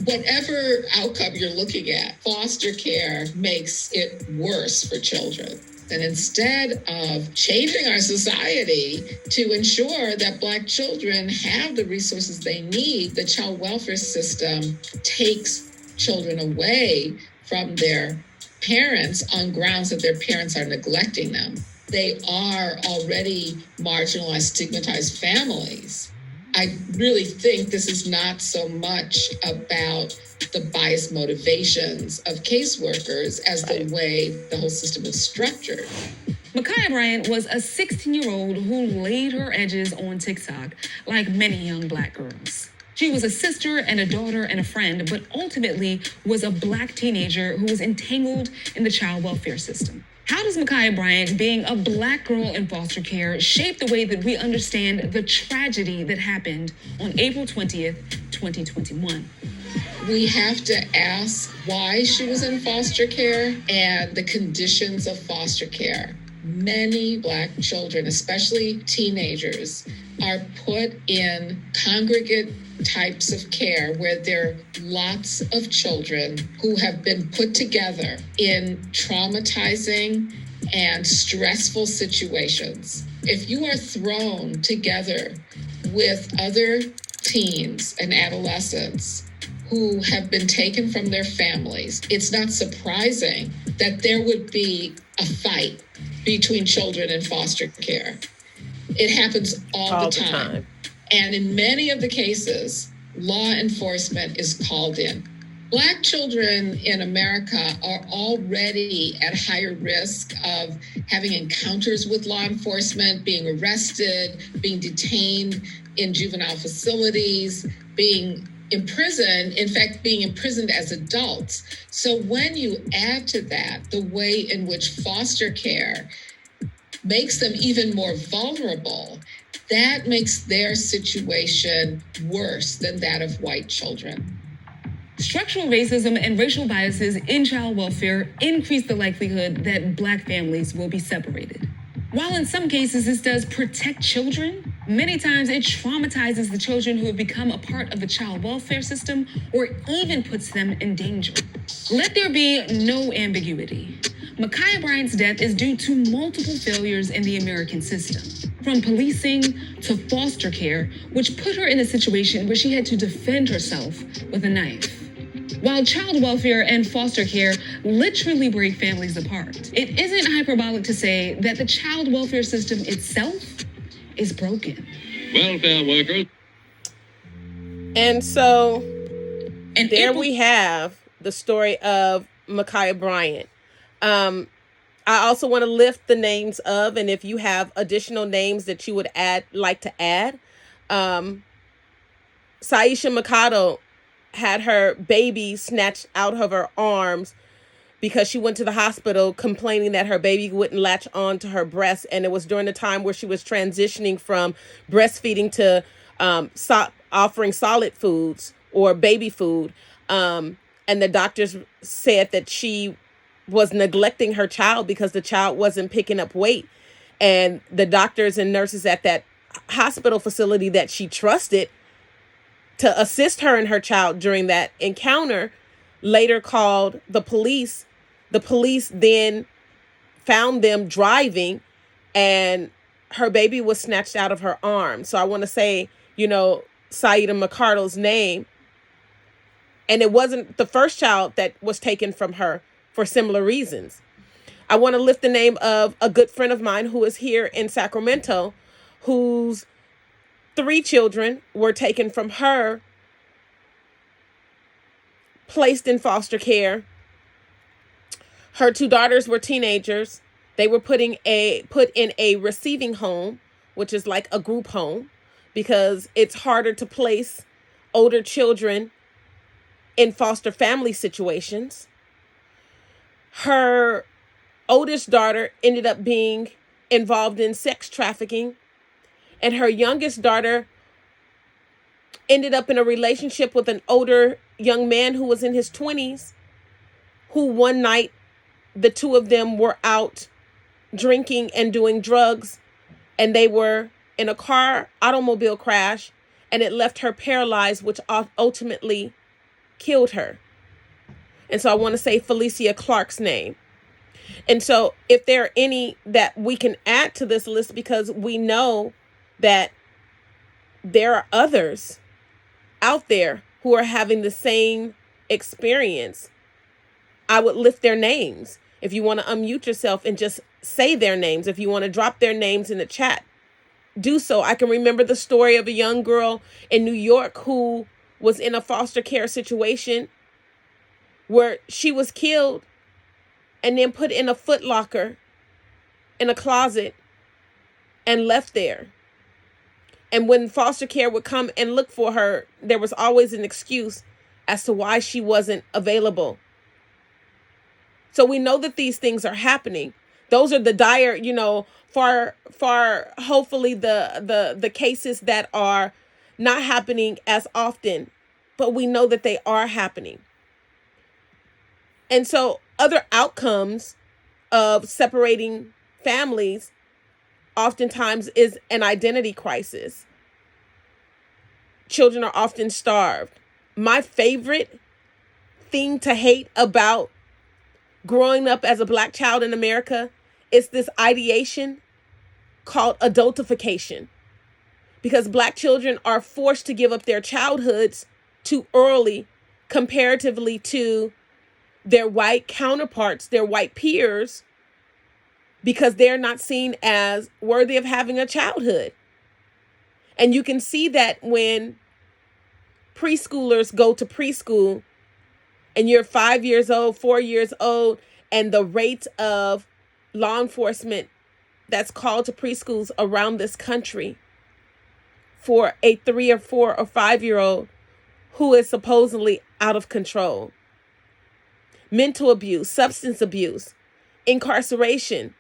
Whatever outcome you're looking at, foster care makes it worse for children. And instead of changing our society to ensure that Black children have the resources they need, the child welfare system takes children away from their parents on grounds that their parents are neglecting them. They are already marginalized, stigmatized families. I really think this is not so much about the biased motivations of caseworkers as the way the whole system is structured. Ma'Khia Bryant was a 16-year-old who laid her edges on TikTok like many young Black girls. She was a sister and a daughter and a friend, but ultimately was a Black teenager who was entangled in the child welfare system. How does Ma'Khia Bryant, being a Black girl in foster care, shape the way that we understand the tragedy that happened on April 20th, 2021? We have to ask why she was in foster care and the conditions of foster care. Many Black children, especially teenagers, are put in congregate types of care where there are lots of children who have been put together in traumatizing and stressful situations. If you are thrown together with other teens and adolescents who have been taken from their families, it's not surprising that there would be a fight between children in foster care. It happens all the time. And in many of the cases, law enforcement is called in. Black children in America are already at higher risk of having encounters with law enforcement, being arrested, being detained in juvenile facilities, being imprisoned, in fact, being imprisoned as adults. So when you add to that the way in which foster care makes them even more vulnerable, that makes their situation worse than that of white children. Structural racism and racial biases in child welfare increase the likelihood that Black families will be separated. While in some cases this does protect children, many times it traumatizes the children who have become a part of the child welfare system or even puts them in danger. Let there be no ambiguity. Ma'Khia Bryant's death is due to multiple failures in the American system, from policing to foster care, which put her in a situation where she had to defend herself with a knife. While child welfare and foster care literally break families apart, it isn't hyperbolic to say that the child welfare system itself is broken. Welfare workers. And so, and there we have the story of Ma'Khia Bryant. I also want to lift the names of, and if you have additional names that you would like to add, Syesha Mikado had her baby snatched out of her arms because she went to the hospital complaining that her baby wouldn't latch on to her breast. And it was during the time where she was transitioning from breastfeeding to offering solid foods or baby food. And the doctors said that she was neglecting her child because the child wasn't picking up weight. And the doctors and nurses at that hospital facility that she trusted to assist her and her child during that encounter later called the police. The police then found them driving and her baby was snatched out of her arms. So I want to say, Syesha Mikado's name. And it wasn't the first child that was taken from her for similar reasons. I want to lift the name of a good friend of mine who is here in Sacramento, whose 3 children were taken from her, placed in foster care. Her 2 daughters were teenagers. They were put in a receiving home, which is like a group home, because it's harder to place older children in foster family situations. Her oldest daughter ended up being involved in sex trafficking, and her youngest daughter ended up in a relationship with an older young man who was in his 20s, who one night the 2 of them were out drinking and doing drugs, and they were in a automobile crash, and it left her paralyzed, which ultimately killed her. And so I want to say Felicia Clark's name. And so if there are any that we can add to this list, because we know that there are others out there who are having the same experience, I would lift their names. If you want to unmute yourself and just say their names, if you want to drop their names in the chat, do so. I can remember the story of a young girl in New York who was in a foster care situation where she was killed and then put in a footlocker in a closet and left there. And when foster care would come and look for her, there was always an excuse as to why she wasn't available. So we know that these things are happening. Those are the dire, far hopefully the cases that are not happening as often, but we know that they are happening. And so other outcomes of separating families oftentimes is an identity crisis. Children are often starved. My favorite thing to hate about growing up as a Black child in America is this ideation called adultification, because Black children are forced to give up their childhoods too early, comparatively to their white counterparts, their white peers, because they're not seen as worthy of having a childhood. And you can see that when preschoolers go to preschool and you're 5 years old, 4 years old, and the rate of law enforcement that's called to preschools around this country for a 3 or 4 or 5-year-old who is supposedly out of control. Mental abuse, substance abuse, incarceration.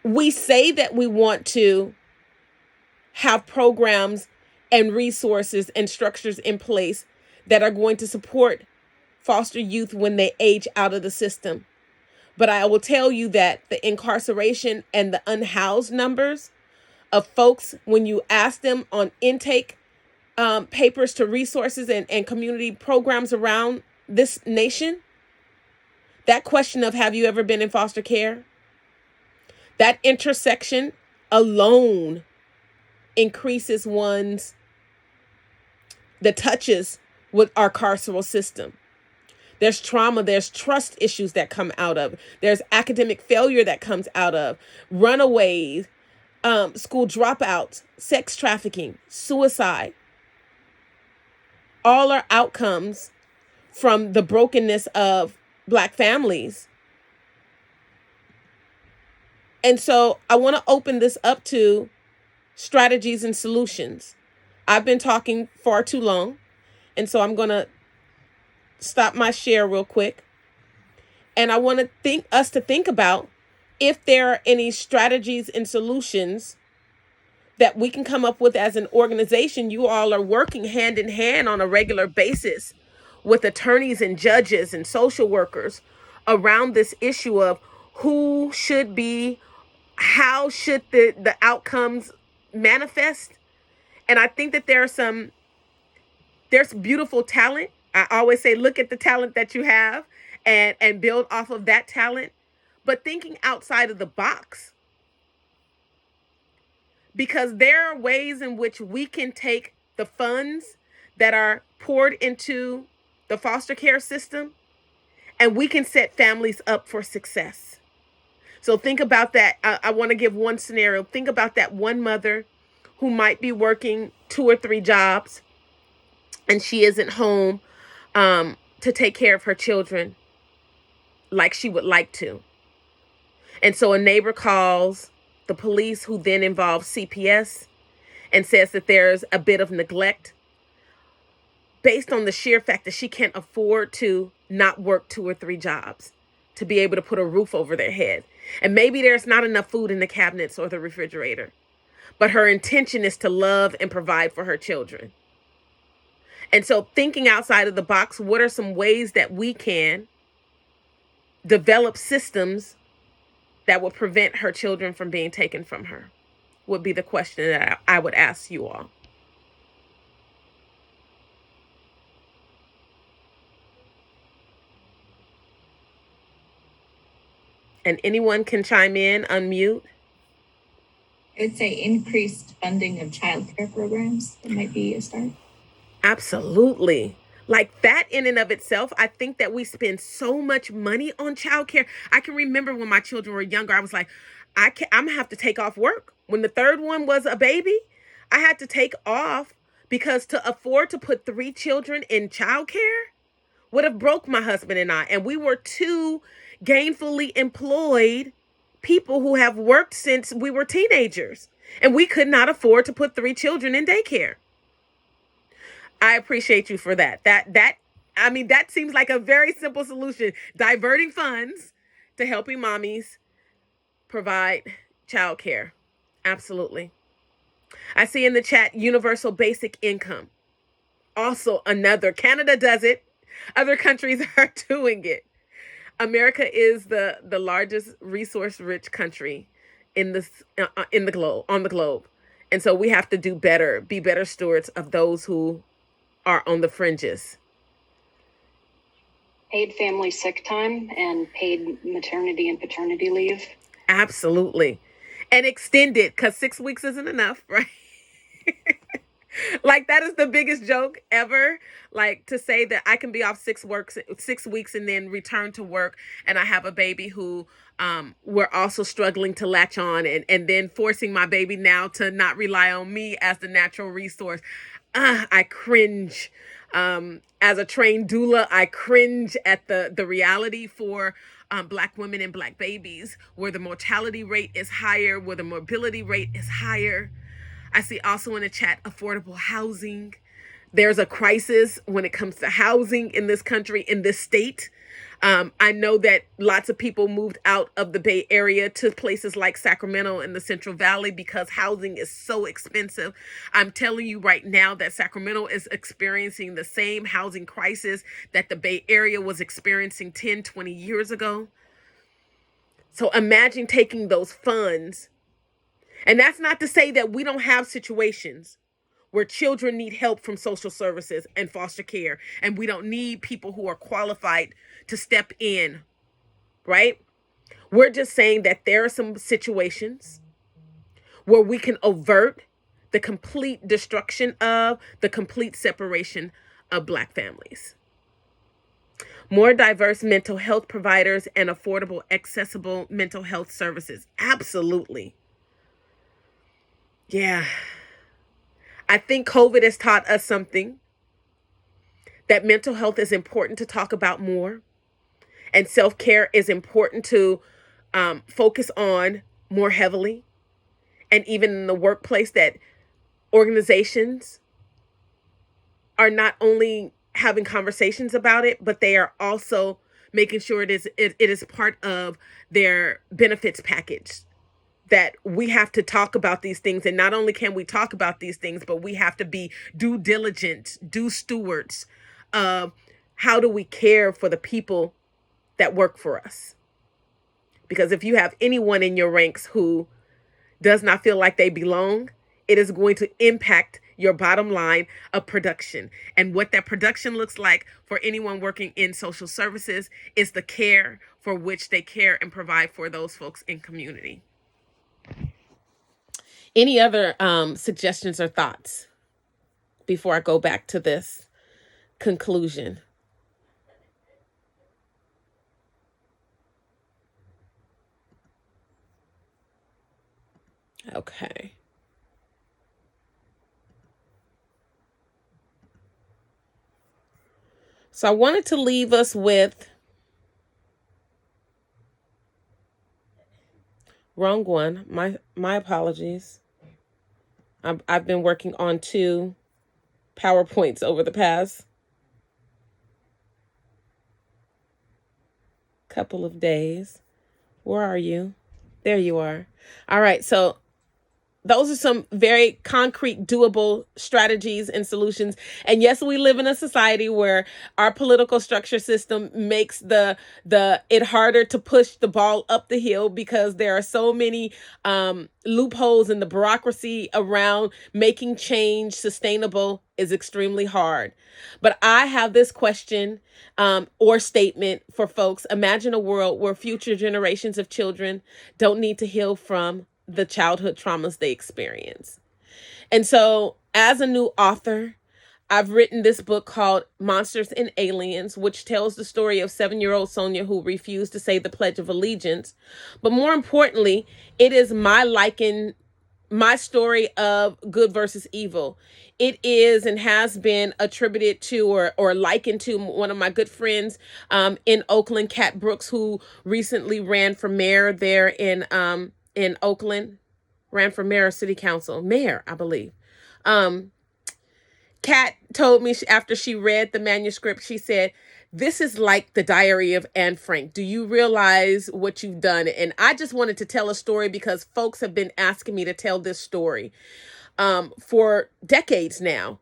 We say that we want to have programs and resources and structures in place that are going to support foster youth when they age out of the system. But I will tell you that the incarceration and the unhoused numbers of folks, when you ask them on intake papers to resources and community programs around this nation, that question of have you ever been in foster care? That intersection alone increases the touches with our carceral system. There's trauma, there's trust issues that come out of, there's academic failure that comes out of, runaways, school dropouts, sex trafficking, suicide. All are outcomes from the brokenness of Black families. And so I want to open this up to strategies and solutions. I've been talking far too long, and so I'm going to stop my share real quick. And I want us to think about if there are any strategies and solutions that we can come up with as an organization. You all are working hand in hand on a regular basis with attorneys and judges and social workers around this issue of who should be, how should the outcomes manifest. And I think that there's beautiful talent. I always say, look at the talent that you have and build off of that talent, but thinking outside of the box. Because there are ways in which we can take the funds that are poured into the foster care system and we can set families up for success. So think about that. I want to give one scenario. Think about that one mother who might be working 2 or 3 jobs and she isn't home to take care of her children like she would like to. And so a neighbor calls the police, who then involves CPS, and says that there's a bit of neglect based on the sheer fact that she can't afford to not work 2 or 3 jobs to be able to put a roof over their head. And maybe there's not enough food in the cabinets or the refrigerator, but her intention is to love and provide for her children. And so thinking outside of the box, what are some ways that we can develop systems that would prevent her children from being taken from her, would be the question that I would ask you all. And anyone can chime in, unmute. I'd say increased funding of childcare programs. It might be a start. Absolutely. Like that in and of itself, I think that we spend so much money on childcare. I can remember when my children were younger, I was like, I'm gonna have to take off work. When the third one was a baby, I had to take off because to afford to put 3 children in childcare would have broke my husband and I. And we were 2 gainfully employed people who have worked since we were teenagers. And we could not afford to put 3 children in daycare. I appreciate you for that. That seems like a very simple solution. Diverting funds to helping mommies provide childcare. Absolutely. I see in the chat, universal basic income. Also another, Canada does it. Other countries are doing it. America is the largest resource-rich country in the globe, on the globe. And so we have to do better, be better stewards of those who are on the fringes. Paid family sick time and paid maternity and paternity leave. Absolutely. And extended, because 6 weeks isn't enough, right? Like, that is the biggest joke ever. Like, to say that I can be off 6 weeks and then return to work, and I have a baby who we're also struggling to latch on, and then forcing my baby now to not rely on me as the natural resource. I cringe. As a trained doula, I cringe at the reality for Black women and Black babies, where the mortality rate is higher, where the morbidity rate is higher. I see also in the chat, affordable housing. There's a crisis when it comes to housing in this country, in this state. I know that lots of people moved out of the Bay Area to places like Sacramento and the Central Valley because housing is so expensive. I'm telling you right now that Sacramento is experiencing the same housing crisis that the Bay Area was experiencing 10, 20 years ago. So imagine taking those funds. And that's not to say that we don't have situations where children need help from social services and foster care, and we don't need people who are qualified to step in, right? We're just saying that there are some situations where we can avert the complete destruction of, the complete separation of Black families. More diverse mental health providers and affordable, accessible mental health services. Absolutely. Yeah. I think COVID has taught us something, that mental health is important to talk about more, and self-care is important to focus on more heavily. And even in the workplace, that organizations are not only having conversations about it, but they are also making sure it is part of their benefits package. That we have to talk about these things. And not only can we talk about these things, but we have to be due diligent, due stewards of how do we care for the people that work for us. Because if you have anyone in your ranks who does not feel like they belong, it is going to impact your bottom line of production. And what that production looks like for anyone working in social services is the care for which they care and provide for those folks in community. Any other suggestions or thoughts before I go back to this conclusion? Okay. So I wanted to leave us with, wrong one. My apologies. I've been working on 2 PowerPoints over the past couple of days. Where are you? There you are. All right. So those are some very concrete, doable strategies and solutions. And yes, we live in a society where our political structure system makes it harder to push the ball up the hill, because there are so many loopholes in the bureaucracy around making change sustainable is extremely hard. But I have this question or statement for folks. Imagine a world where future generations of children don't need to heal from the childhood traumas they experience. And so, as a new author, I've written this book called Monsters and Aliens, which tells the story of 7-year-old Sonia who refused to say the Pledge of Allegiance. But more importantly, it is my story of good versus evil. It is and has been attributed to or likened to one of my good friends in Oakland, Kat Brooks, who recently ran for mayor there in Oakland, ran for mayor or city council, mayor, I believe. Kat told me after she read the manuscript, she said, "This is like the Diary of Anne Frank. Do you realize what you've done?" And I just wanted to tell a story because folks have been asking me to tell this story for decades now.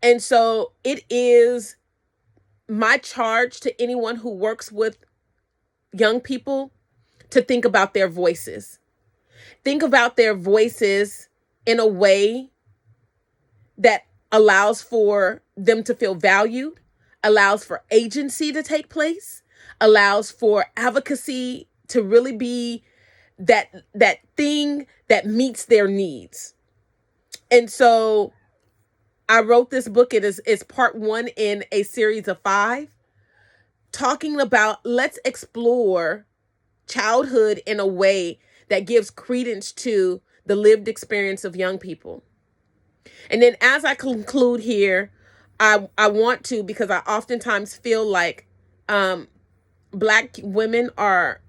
And so it is my charge to anyone who works with young people to think about their voices. Think about their voices in a way that allows for them to feel valued, allows for agency to take place, allows for advocacy to really be that thing that meets their needs. And so I wrote this book. It's part 1 in a series of 5, talking about, let's explore childhood in a way that gives credence to the lived experience of young people. And then as I conclude here, I want to, because I oftentimes feel like Black women are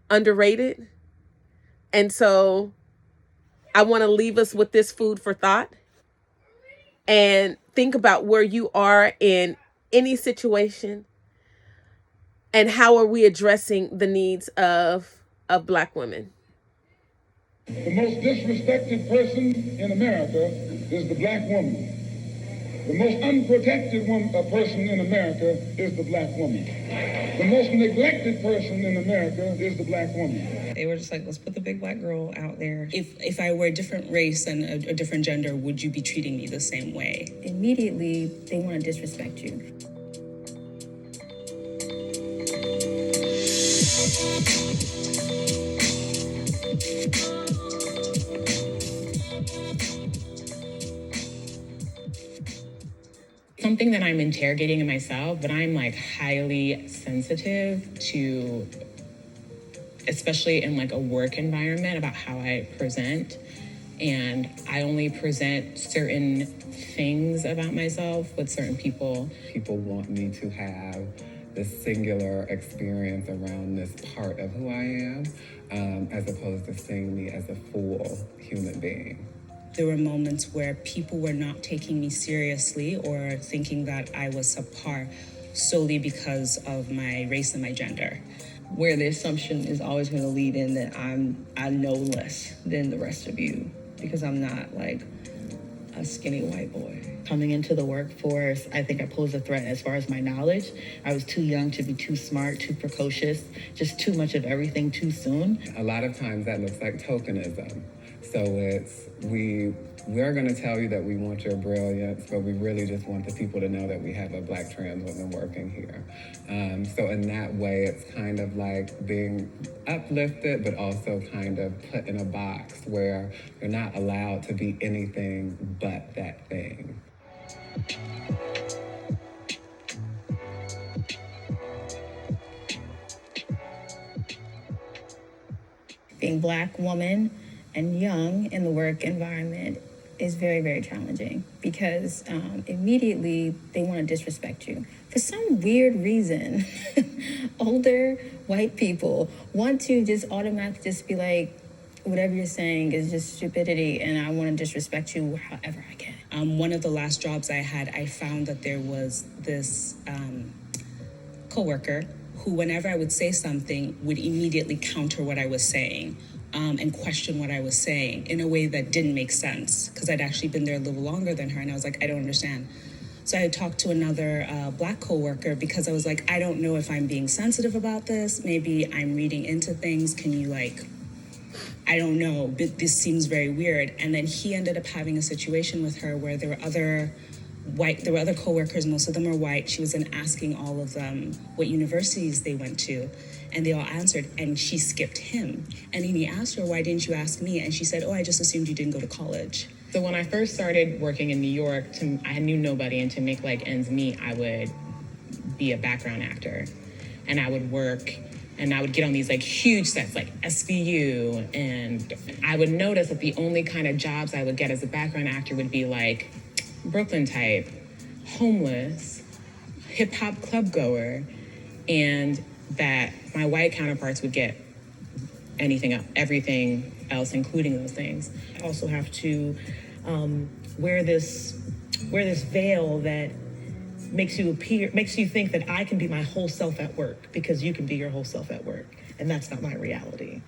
underrated. And so I want to leave us with this food for thought, and think about where you are in any situation, and how are we addressing the needs of Black women. The most disrespected person in America is the Black woman. The most unprotected person in America is the Black woman. The most neglected person in America is the Black woman. They were just like, let's put the big Black girl out there. If I were a different race and a different gender, would you be treating me the same way? Immediately, they want to disrespect you. Something that I'm interrogating in myself, but I'm like highly sensitive to, especially in like a work environment, about how I present. And I only present certain things about myself with certain people. People want me to have this singular experience around this part of who I am, as opposed to seeing me as a full human being. There were moments where people were not taking me seriously or thinking that I was subpar solely because of my race and my gender. Where the assumption is always going to lead in that I know less than the rest of you because I'm not like a skinny white boy. Coming into the workforce, I think I posed a threat as far as my knowledge. I was too young to be too smart, too precocious, just too much of everything too soon. A lot of times that looks like tokenism. So it's, we're going to tell you that we want your brilliance, but we really just want the people to know that we have a Black trans woman working here. So in that way, it's kind of like being uplifted, but also kind of put in a box where you're not allowed to be anything but that thing. Being Black woman and young in the work environment is very, very challenging because immediately they want to disrespect you. For some weird reason, older white people want to just automatically just be like, whatever you're saying is just stupidity and I want to disrespect you however I can. One of the last jobs I had, I found that there was this coworker who, whenever I would say something, would immediately counter what I was saying. And question what I was saying in a way that didn't make sense because I'd actually been there a little longer than her and I was like, I don't understand. So I talked to another Black coworker because I was like, I don't know if I'm being sensitive about this. Maybe I'm reading into things. Can you I don't know, but this seems very weird. And then he ended up having a situation with her where there were other coworkers, most of them are white. She was then asking all of them what universities they went to. And they all answered, and she skipped him. And then he asked her, why didn't you ask me? And she said, oh, I just assumed you didn't go to college. So when I first started working in New York, I knew nobody, and to make ends meet, I would be a background actor. And I would work, and I would get on these huge sets like SVU, and I would notice that the only kind of jobs I would get as a background actor would be Brooklyn type, homeless, hip hop club goer, and that my white counterparts would get everything else, including those things. I also have to wear this veil that makes you think that I can be my whole self at work because you can be your whole self at work, and that's not my reality.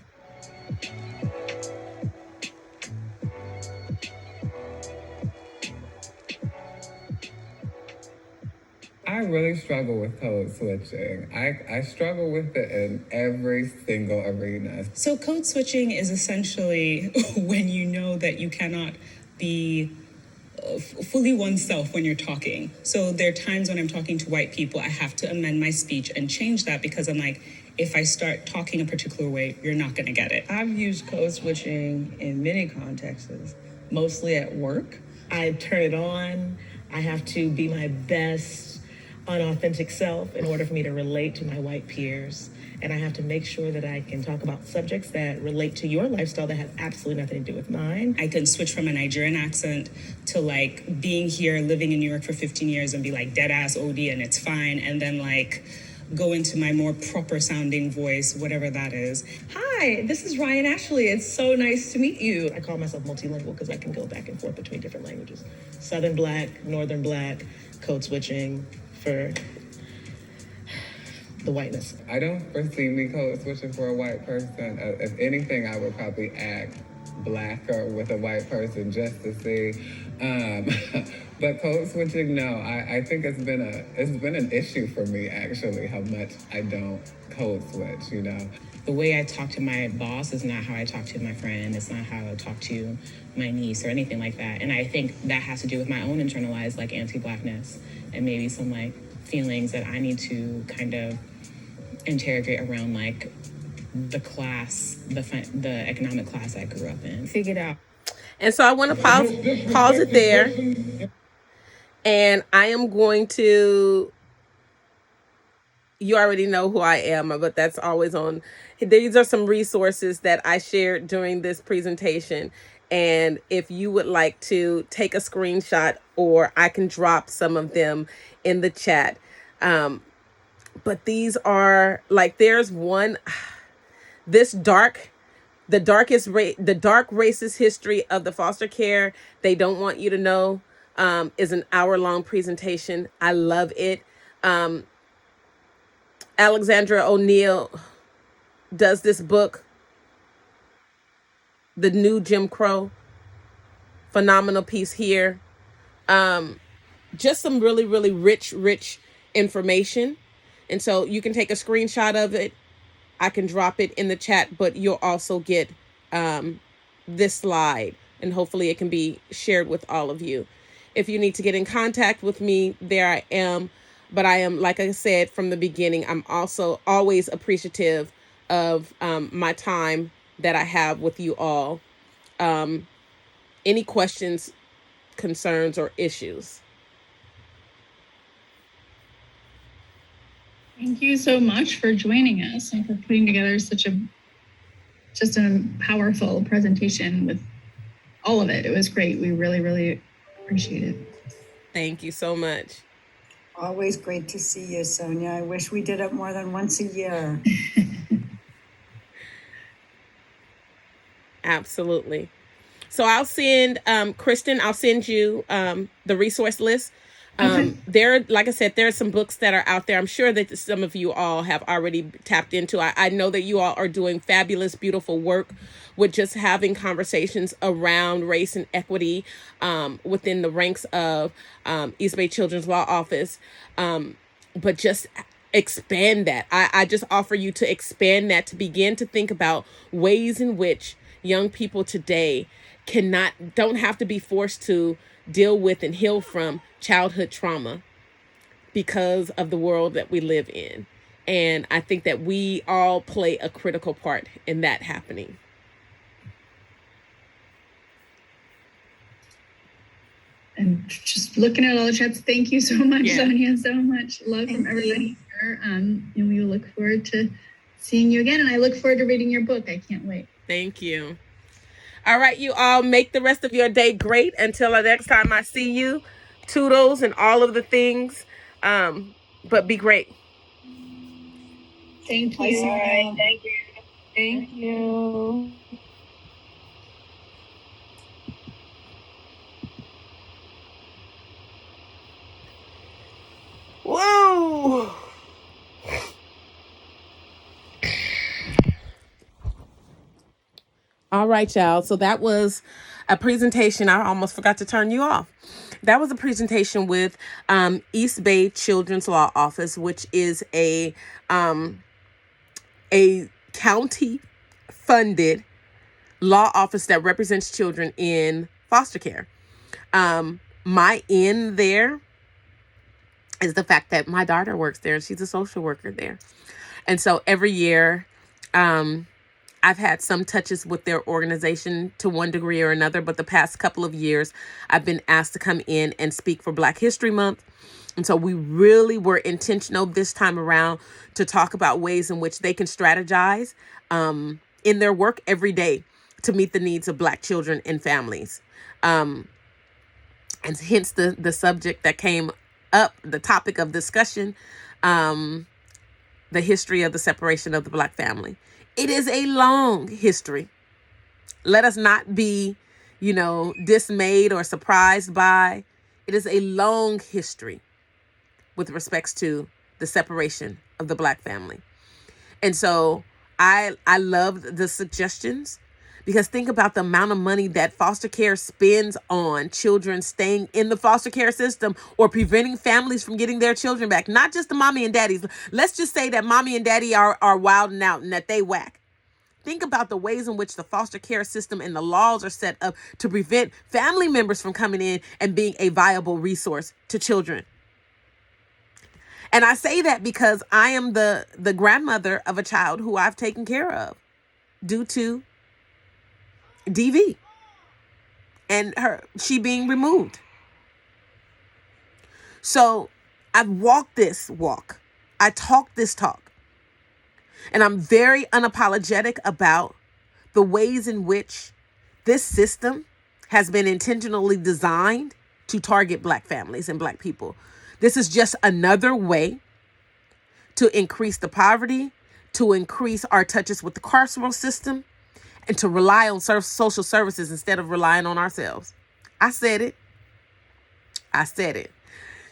I really struggle with code switching. I struggle with it in every single arena. So code switching is essentially when you know that you cannot be fully oneself when you're talking. So there are times when I'm talking to white people, I have to amend my speech and change that because I'm like, if I start talking a particular way, you're not going to get it. I've used code switching in many contexts, mostly at work. I turn it on. I have to be my best unauthentic self in order for me to relate to my white peers. And I have to make sure that I can talk about subjects that relate to your lifestyle that have absolutely nothing to do with mine. I can switch from a Nigerian accent to like being here, living in New York for 15 years and be like dead ass OD and it's fine. And then like go into my more proper sounding voice, whatever that is. Hi, this is Ryan Ashley. It's so nice to meet you. I call myself multilingual because I can go back and forth between different languages. Southern Black, Northern Black, code switching for the whiteness. I don't foresee me code switching for a white person. If anything, I would probably act blacker with a white person just to see. But code switching, no. I think it's been an issue for me actually, how much I don't code switch, you know. The way I talk to my boss is not how I talk to my friend. It's not how I talk to my niece or anything like that. And I think that has to do with my own internalized like anti-blackness and maybe some like feelings that I need to kind of interrogate around like the class, the economic class I grew up in. Figure it out. And so I want to pause it there. And I am going to, you already know who I am, but that's always on. These are some resources that I shared during this presentation. And if you would like to take a screenshot, or I can drop some of them in the chat. But these are like, there's one, the dark racist history of the foster care they don't want you to know, is an hour-long presentation. I love it. Alexandra O'Neill does this book, The New Jim Crow. Phenomenal piece here. Just some really, really rich information. And so you can take a screenshot of it. I can drop it in the chat, but you'll also get this slide, and hopefully it can be shared with all of you. If you need to get in contact with me, there I am. But I am, like I said from the beginning, I'm also always appreciative of my time that I have with you all. Any questions, concerns, or issues? Thank you so much for joining us and for putting together such a powerful presentation with all of it. It was great. We really, really appreciate it. Thank you so much. Always great to see you, Sonia. I wish we did it more than once a year. Absolutely. So I'll send, Kristen, I'll send you the resource list. There, like I said, there are some books that are out there. I'm sure that some of you all have already tapped into. I know that you all are doing fabulous, beautiful work with just having conversations around race and equity within the ranks of East Bay Children's Law Office. But just expand that. I just offer you to expand that, to begin to think about ways in which young people today don't have to be forced to deal with and heal from childhood trauma because of the world that we live in. And I think that we all play a critical part in that happening. And just looking at all the chats, thank you so much, Sonia, so much love from everybody here. And we look forward to seeing you again. And I look forward to reading your book. I can't wait. Thank you. All right, you all, make the rest of your day great. Until the next time I see you, toodles and all of the things. But be great. Thank you. All right, thank you. Thank you. Whoa. All right, y'all. So that was a presentation. I almost forgot to turn you off. That was a presentation with East Bay Children's Law Office, which is a county-funded law office that represents children in foster care. My in there is the fact that my daughter works there. She's a social worker there. And so every year, I I've had some touches with their organization to one degree or another, but the past couple of years, I've been asked to come in and speak for Black History Month. And so we really were intentional this time around to talk about ways in which they can strategize in their work every day to meet the needs of Black children and families. And hence the subject that came up, the topic of discussion, the history of the separation of the Black family. It is a long history. Let us not be, dismayed or surprised by. It is a long history with respects to the separation of the Black family. And so I loved the suggestions, because think about the amount of money that foster care spends on children staying in the foster care system or preventing families from getting their children back. Not just the mommy and daddies. Let's just say that mommy and daddy are wilding out and that they whack. Think about the ways in which the foster care system and the laws are set up to prevent family members from coming in and being a viable resource to children. And I say that because I am the grandmother of a child who I've taken care of due to DV and she being removed. So I've walked this walk. I talk this talk. And I'm very unapologetic about the ways in which this system has been intentionally designed to target Black families and Black people. This is just another way to increase the poverty, to increase our touches with the carceral system, and to rely on social services instead of relying on ourselves. I said it.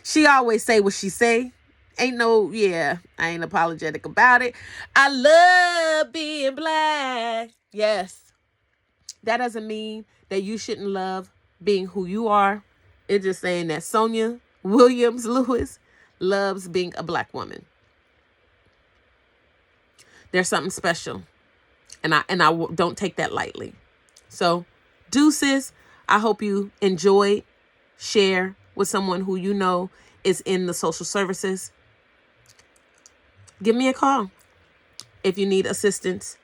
She always say what she say. I ain't apologetic about it. I love being Black. Yes. That doesn't mean that you shouldn't love being who you are. It's just saying that Sonia Williams Lewis loves being a Black woman. There's something special. And I don't take that lightly. So, deuces. I hope you enjoy, share with someone who you know is in the social services. Give me a call if you need assistance.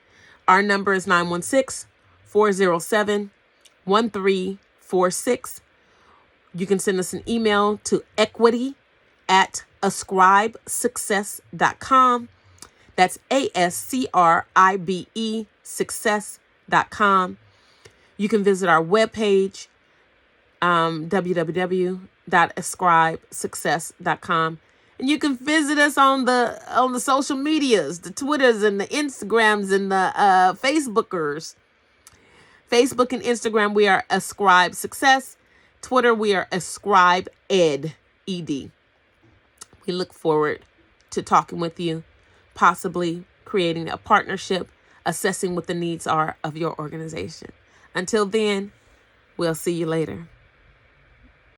Our number is 916-407-1346. You can send us an email to equity@ascribesuccess.com. That's ASCRIBE success.com. You can visit our webpage, www.ascribesuccess.com. And you can visit us on the social medias, the Twitters and the Instagrams and the Facebookers. Facebook and Instagram, we are Ascribe Success. Twitter, we are Ascribe Ed, ED. We look forward to talking with you, possibly creating a partnership, assessing what the needs are of your organization. Until then, we'll see you later.